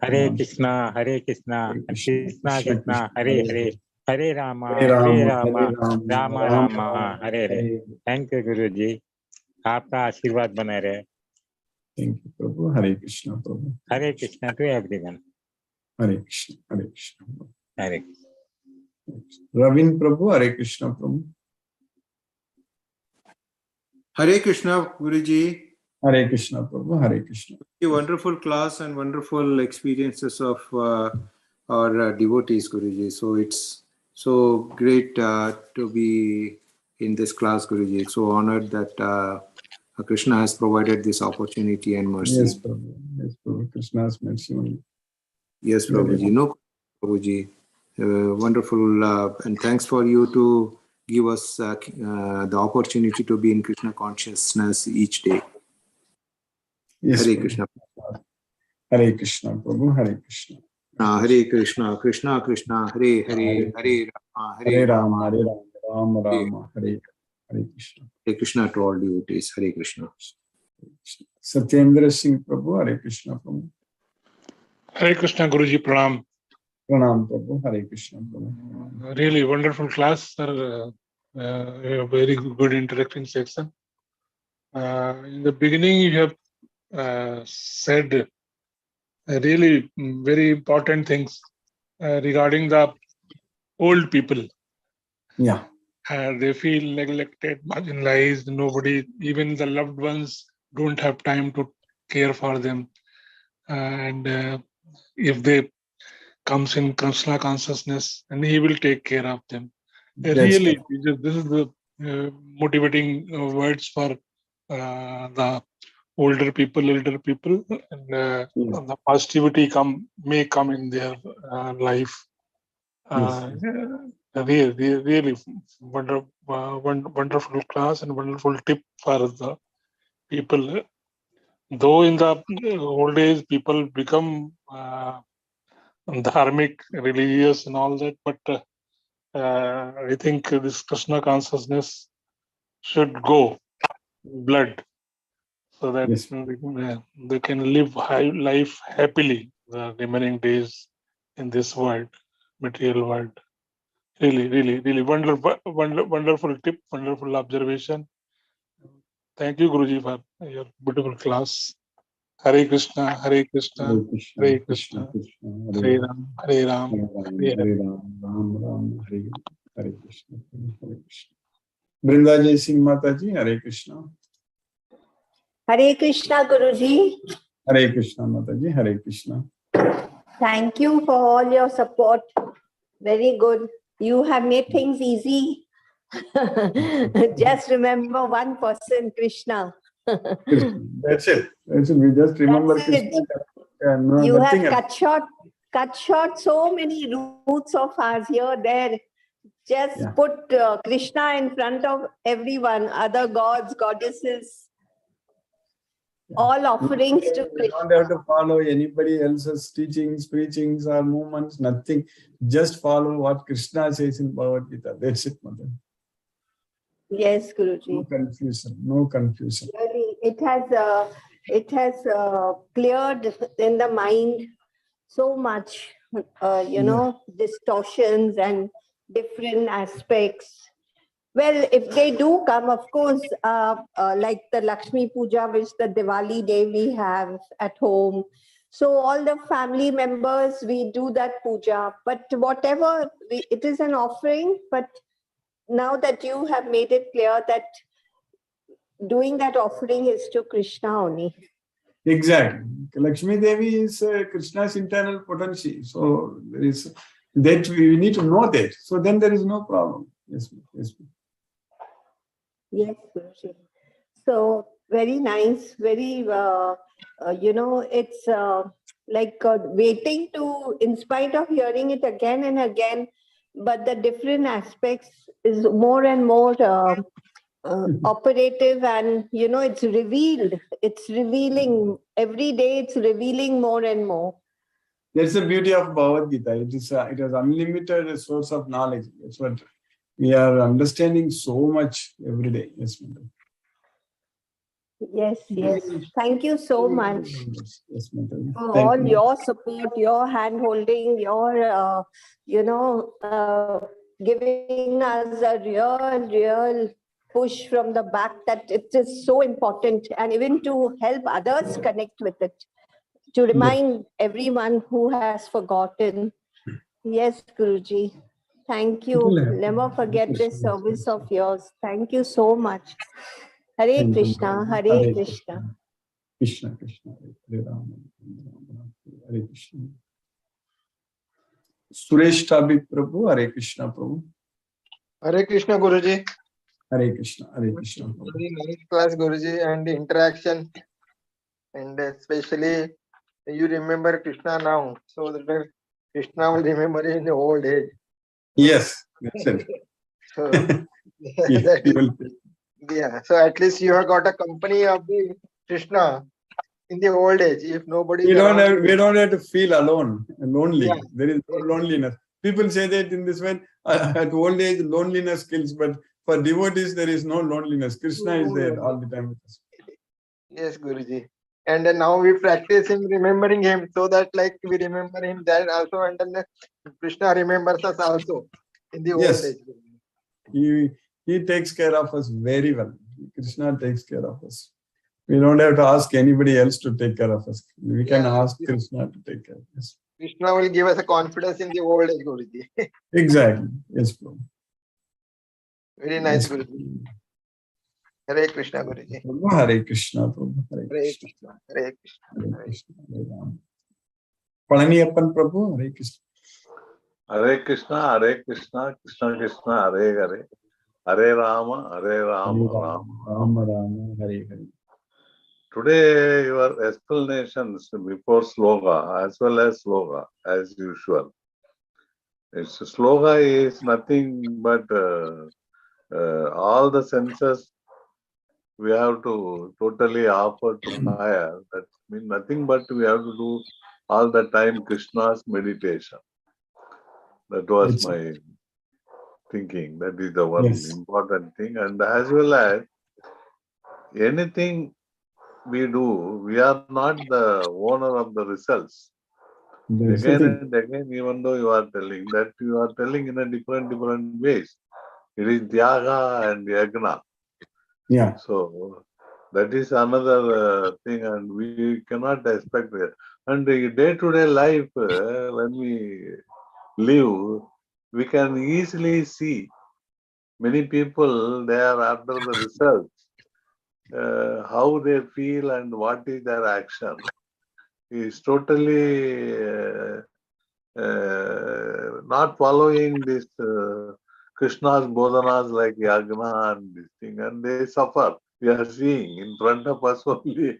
Hare Krishna, Hare Krishna, Krishna Krishna, Hare Hare. Hare Rama, Rama Rama, Hare Hare. Thank you, Guruji. आपका आशीर्वाद बना रहे. Thank you, Prabhu. Hare Krishna Prabhu. Hare Krishna to everyone. Hare Krishna, Hare Krishna. Hare Krishna. Ravin Prabhu, Hare Krishna Prabhu. Hare Krishna, Guruji. Hare Krishna Prabhu, Hare Krishna. A wonderful class and wonderful experiences of our devotees, Guruji. So it's so great to be in this class, Guruji. So honored that Krishna has provided this opportunity and mercy. Yes, Prabhu. Yes, Prabhu. Krishna's mercy only. Yes, Prabhuji. No, Prabhuji. Wonderful. And thanks for you to give us the opportunity to be in Krishna consciousness each day. Yes, Hare Prabhu. Krishna. Hare Krishna Prabhu, Hare Krishna. Hare Krishna, Krishna Krishna, Hare Hare, Hare Rama, Hare Rama, Hare Rama, Rama Rama, Hare Krishna. Hare Krishna to all devotees. Hare Krishna. Satyendra Singh Prabhu, Hare Krishna Prabhu. Hare Krishna, Guruji, Pranam. Pranam Prabhu, Hare Krishna Prabhu. Really wonderful class, sir. A very good interacting section. In the beginning, you have said really very important things regarding the old people. Yeah. They feel neglected, marginalized. Nobody, even the loved ones, don't have time to care for them. And if they comes in Krishna consciousness, and he will take care of them. Really, this is the motivating words for the older people, and the positivity may come in their life. Really wonderful class and wonderful tip for the people. Though in the old days people become dharmic, religious, and all that, but I think this Krishna consciousness should go blood, so that they can live life happily the remaining days in this world, material world. Really wonderful tip, wonderful observation. Thank you, Guruji, for your beautiful class. Hare Krishna, Hare Krishna, Hare Krishna, Hare Ram, Hare Ram, Hare Ram, Hare Krishna. Brinda Jai Singh Mataji, Hare Krishna. Hare Krishna, Guruji. Hare Krishna, Mataji. Hare Krishna. Thank you for all your support. Very good. You have made things easy. Just remember one person, Krishna. That's it. That's it. We just remember That's Krishna. it. No, You nothing have else. cut short so many roots of ours here, there. Just put Krishna in front of everyone, other gods, goddesses, all offerings to We Krishna. don't have to follow anybody else's teachings, preachings, or movements, nothing. Just follow what Krishna says in Bhagavad Gita. That's it, Mother. Yes, Guruji. No confusion. No confusion. Really, it has cleared in the mind so much, distortions and different aspects. Well, if they do come, of course, like the Lakshmi Puja, which the Diwali day we have at home. So all the family members, we do that puja. But whatever, it is an offering. But now that you have made it clear that doing that offering is to Krishna only. Exactly. Lakshmi Devi is Krishna's internal potency. So there is that we need to know that. So then there is no problem. Yes, yes. Yes, Guruji. So very nice, very, it's like waiting to, in spite of hearing it again and again, but the different aspects is more and more operative, and, it's revealed. It's revealing every day. It's revealing more and more. That's the beauty of Bhagavad Gita. It is unlimited source of knowledge. That's what we are understanding so much every day. Yes, Mother. Yes, yes. Thank you so much Yes, Mother. for Thank all you. your support, your hand-holding, your, giving us a real push from the back, that it is so important, and even to help others connect with it, to remind everyone who has forgotten. Yes, Guruji. Thank you. Never forget this service of yours. Thank you so much. Hare Krishna, Hare Krishna. Krishna, Krishna, Hare Rama, Hare Krishna. Suresh Tabik Prabhu, Hare Krishna Prabhu. Hare Krishna, Guruji. Hare Krishna, Hare Krishna. Very nice class, Guruji, and the interaction, and especially you remember Krishna now, so that Krishna will remember you in the old age. Yes, that's it. So, so at least you have got a company of the Krishna in the old age. If nobody, we don't have to feel lonely. Yeah. There is no loneliness. People say that in this way, at old age, loneliness kills, but for devotees, there is no loneliness. Krishna is there all the time with us. Yes, Guruji. And then now we practice him, remembering him, so that like we remember him that also, and then Krishna remembers us also in the old age. He takes care of us very well. Krishna takes care of us. We don't have to ask anybody else to take care of us. We can ask Krishna to take care of us. Krishna will give us a confidence in the old age, Guruji. Exactly. Yes, Prabhu. Very nice, Guruji. Hare Krishna, Guruji. Hare Krishna, Prabhu. Hare Krishna. Hare Krishna. Hare Krishna. Hare Rama. Palaniappan Prabhu, Hare Krishna. Hare Krishna, Hare Krishna, Krishna Krishna, Hare Hare. Hare Rama, Hare Rama, Rama Rama, Hare Hare. Today, your explanations before sloga as well as sloga, as usual. Sloga is nothing but all the senses we have to totally offer to fire. That means nothing but we have to do all the time Krishna's meditation. That was my thinking. That is the one important thing. And as well as anything we do, we are not the owner of the results. Again and again, even though you are telling that, you are telling in a different ways. It is Dhyaga and Yagna. Yeah. So that is another thing, and we cannot expect it. And the day-to-day life, when we live, we can easily see many people, they are after the results. how they feel and what is their action is totally not following this Krishna's bodhanas like yagna and this thing, and they suffer. We are seeing in front of us only.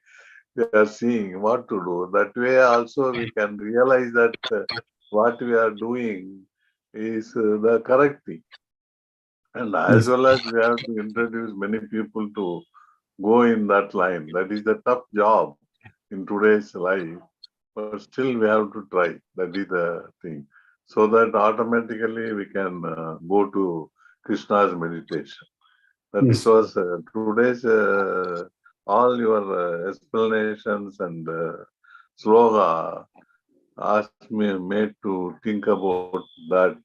We are seeing what to do. That way also we can realize that what we are doing is the correct thing. And as well as we have to introduce many people to go in that line. That is the tough job in today's life, but still we have to try. That is the thing. So that automatically we can go to Krishna's meditation. That because today's all your explanations and sloga asked me, made to think about that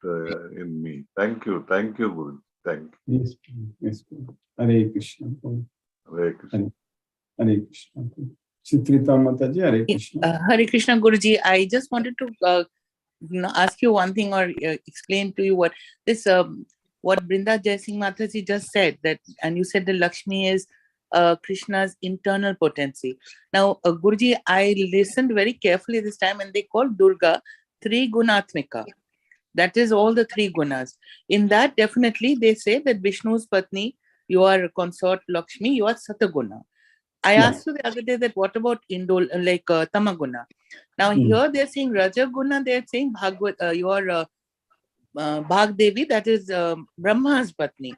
in me. Thank you, Guru. Thank you. Yes, yes. Hare Krishna. Hare Krishna. Hare Krishna. Chitrita Mataji, Hare Krishna. Hare Krishna Guruji, I just wanted to ask you one thing or explain to you what this what Brinda Jaisingh Mataji just said, that, and you said the Lakshmi is Krishna's internal potency. Now, Guruji, I listened very carefully this time, and they call Durga Tri Gunatmika. That is all the three gunas. In that, definitely they say that Vishnu's Patni, you are consort Lakshmi, you are Sataguna. I asked you the other day that what about Tamaguna? Now here they're saying Rajaguna, they're saying your Bhagdevi, that is Brahma's Patni.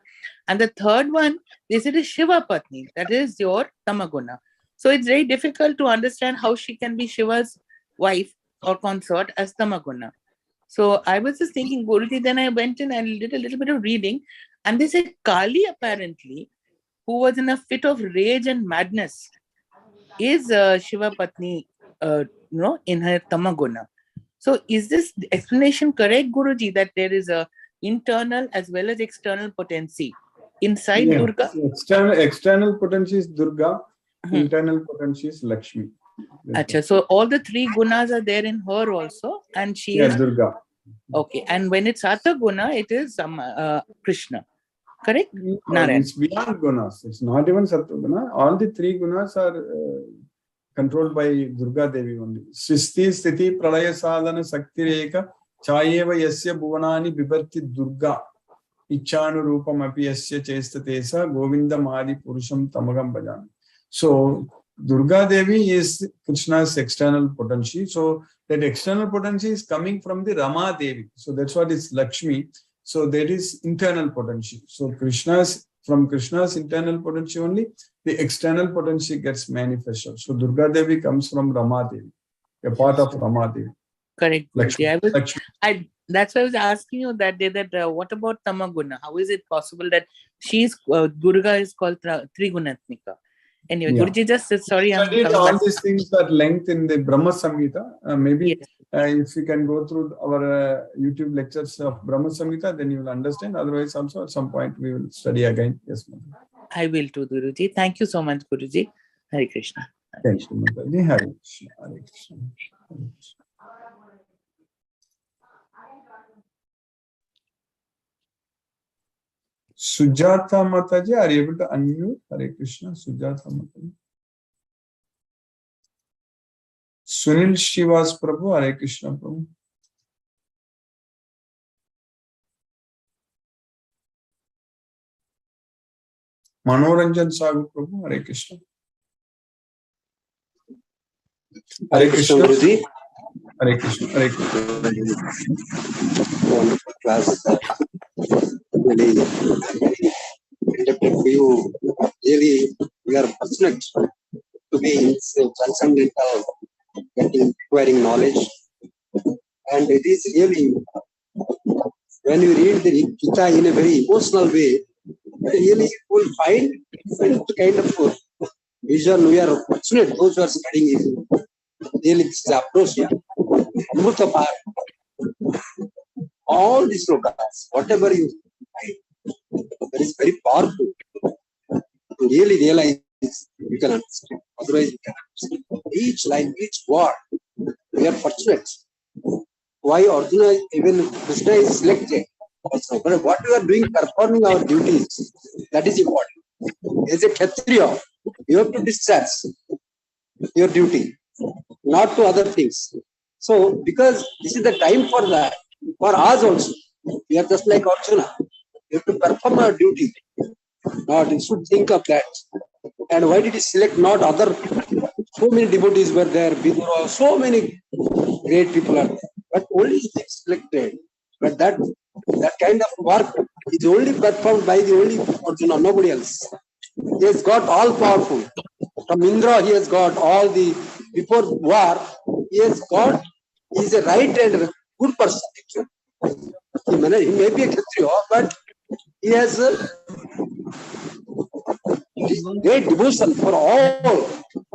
And the third one, they said is Shiva Patni, that is your Tamaguna. So it's very difficult to understand how she can be Shiva's wife or consort as Tamaguna. So I was just thinking, Guruji, then I went in and did a little bit of reading, and they said Kali apparently, who was in a fit of rage and madness, is Shiva Patni, in her Tamaguna. So is this explanation correct, Guruji, that there is a internal as well as external potency inside Durga? External potency is Durga, internal potency is Lakshmi. Achha, so all the three gunas are there in her also, and she is Durga. Okay, and when it's Atha Guna, it is Krishna. Correct? It's beyond gunas. It's not even Sattva-guna. All the three gunas are controlled by Durga Devi only. Sristi, Sthiti, Pralaya Sadhana, Sakti Reka, Chayeva Yasya Bhuvanani Bibarti Durga, Ichanu Rupam Api Yasya Chestatesa, Govinda Madi Purusham Tamagam Bhajan. So, Durga Devi is Krishna's external potency. So, that external potency is coming from the Rama Devi. So, that's what is Lakshmi. So that is internal potency. So from Krishna's internal potency only, the external potency gets manifested. So Durga Devi comes from Rama Devi, a part of Rama Devi. Correct. Lakshmi. That's why I was asking you that day that what about Tamaguna? How is it possible that Durga is called Trigunatmika? Anyway, Guruji, just sorry. All these things are linked in the Brahma Samhita. Maybe if you can go through our YouTube lectures of Brahma Samhita, then you will understand. Otherwise, also at some point we will study again. Yes, ma'am. I will too, Guruji. Thank you so much, Guruji. Hare Krishna. Thank you, Mataji. Hare Krishna. Hare Krishna. Sujata Mataji, are you able to unmute? Hare Krishna, Sujata Mataji. Sunil Shivas Prabhu, Hare Krishna Prabhu. Manoranjan Sagu Prabhu, Hare Krishna. Hare Krishna Guruji. Hare Krishna. Hare Krishna. Wonderful class. Really indebted to you. Really, we are fortunate to be in transcendental, acquiring knowledge. And it is really, when you read the Gita in a very emotional way, really you will find different kind of vision. We are fortunate, those who are studying it. Really, this is approach here. Amrita Par. All these slokas, whatever you find, that is very powerful. To really realize, you can understand. Otherwise, you can understand. Each line, each word, we are fortunate. Why Arjuna, even Krishna is selected. Also, but what we are doing, performing our duties, that is important. As a Kshatriya, You have to discharge your duty, not to other things. So, because this is the time for that, for us also, we are just like Arjuna. We have to perform our duty. Not, you should think of that. And why did he select not other? So many devotees were there, Vidura, so many great people are there. But only he selected. But that kind of work is only performed by the only Arjuna, nobody else. He has got all powerful. From Indra, he has got all the, before war, he has got, he is a right and good person. He may be a Kshatriya, but he has great devotion for all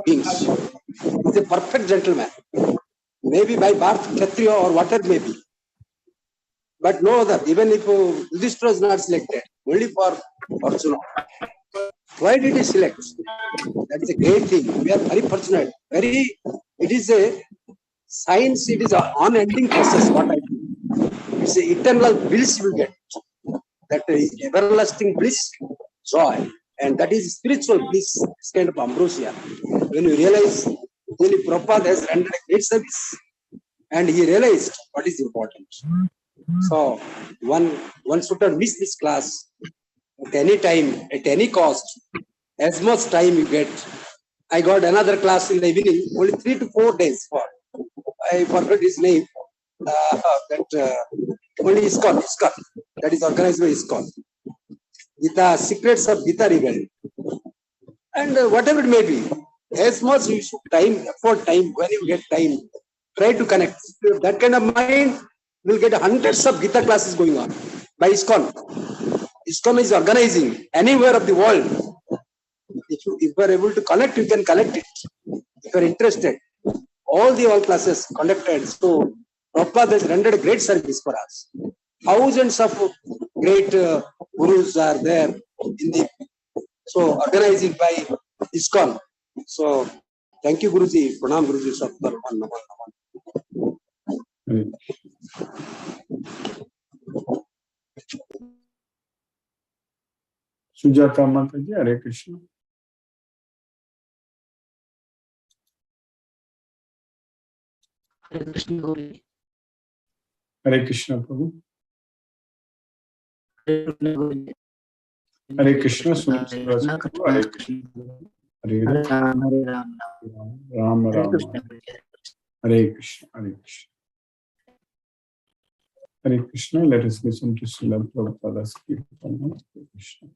beings. He is a perfect gentleman. Maybe by birth Kshatriya or whatever may be. But no other, even if Yudhishthira is not selected, only for Arjuna. Why did he select? That's a great thing. We are very fortunate. It is a science, it is an unending process, what I do. It's an eternal bliss you will get. That is everlasting bliss, joy. And that is spiritual bliss. It's kind of ambrosia. When you realize really Prabhupada has rendered a great service and he realized what is important. So one should not miss this class at any time, at any cost, as much time you get. I got another class in the evening, only 3 to 4 days for. I forgot his name. Only ISKCON. That is organized by ISKCON. Gita, secrets of Gita revealed. And whatever it may be, as much you should afford time, when you get time, try to connect. That kind of mind will get hundreds of Gita classes going on by ISKCON. ISKCON is organizing anywhere of the world. If you are able to connect, you can collect it. If you are interested, all classes conducted. So Prabhupada has rendered a great service for us. Thousands of great gurus are there in the organizing by ISKCON. So thank you, Guruji. Pranam, Guruji. Sujata Mataji, Hare Krishna. Hare Krishna, Guruji. Hare Krishna, Prabhu. Hare Krishna, Guruji. Hare Krishna, Hare Krishna. Hare Ram, Hare Ram. Ram, Hare Ram. Krishna. Hare Krishna, Hare Krishna. Hare Krishna, let us listen to Srila Prabhupada's Kirtan. Hare Krishna.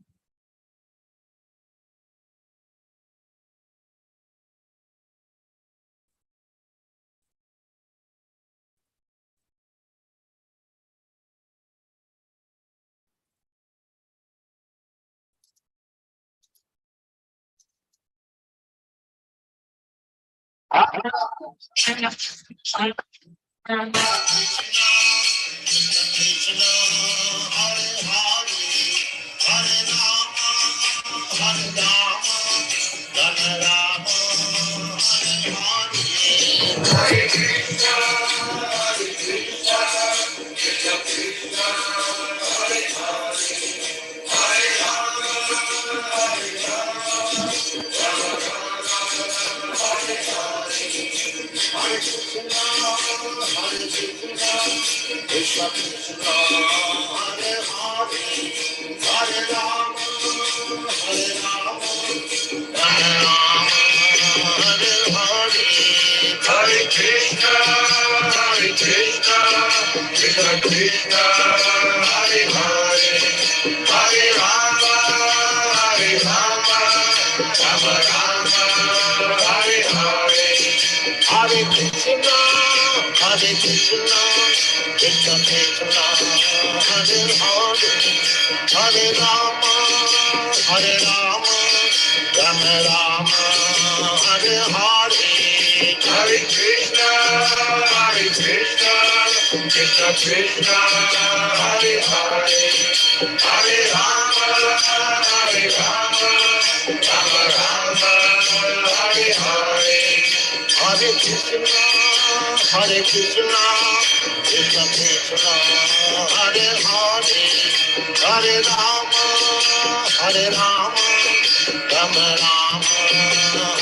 Rama Rama,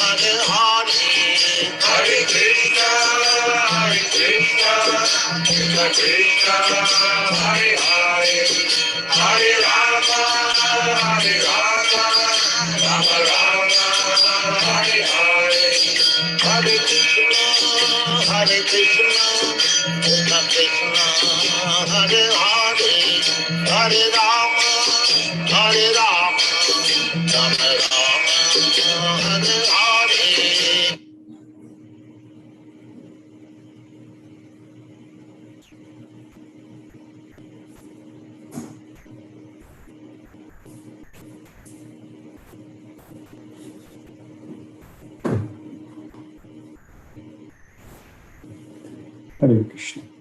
Hare Hare, Hare Krishna, Krishna Krishna, Hare Hare, Hare Rama, Rama Rama, Hare Hare, Hare Krishna, Krishna Krishna, Hare Hare, Hare Rama, Rama Rama, Hare Hare. Hare Krishna.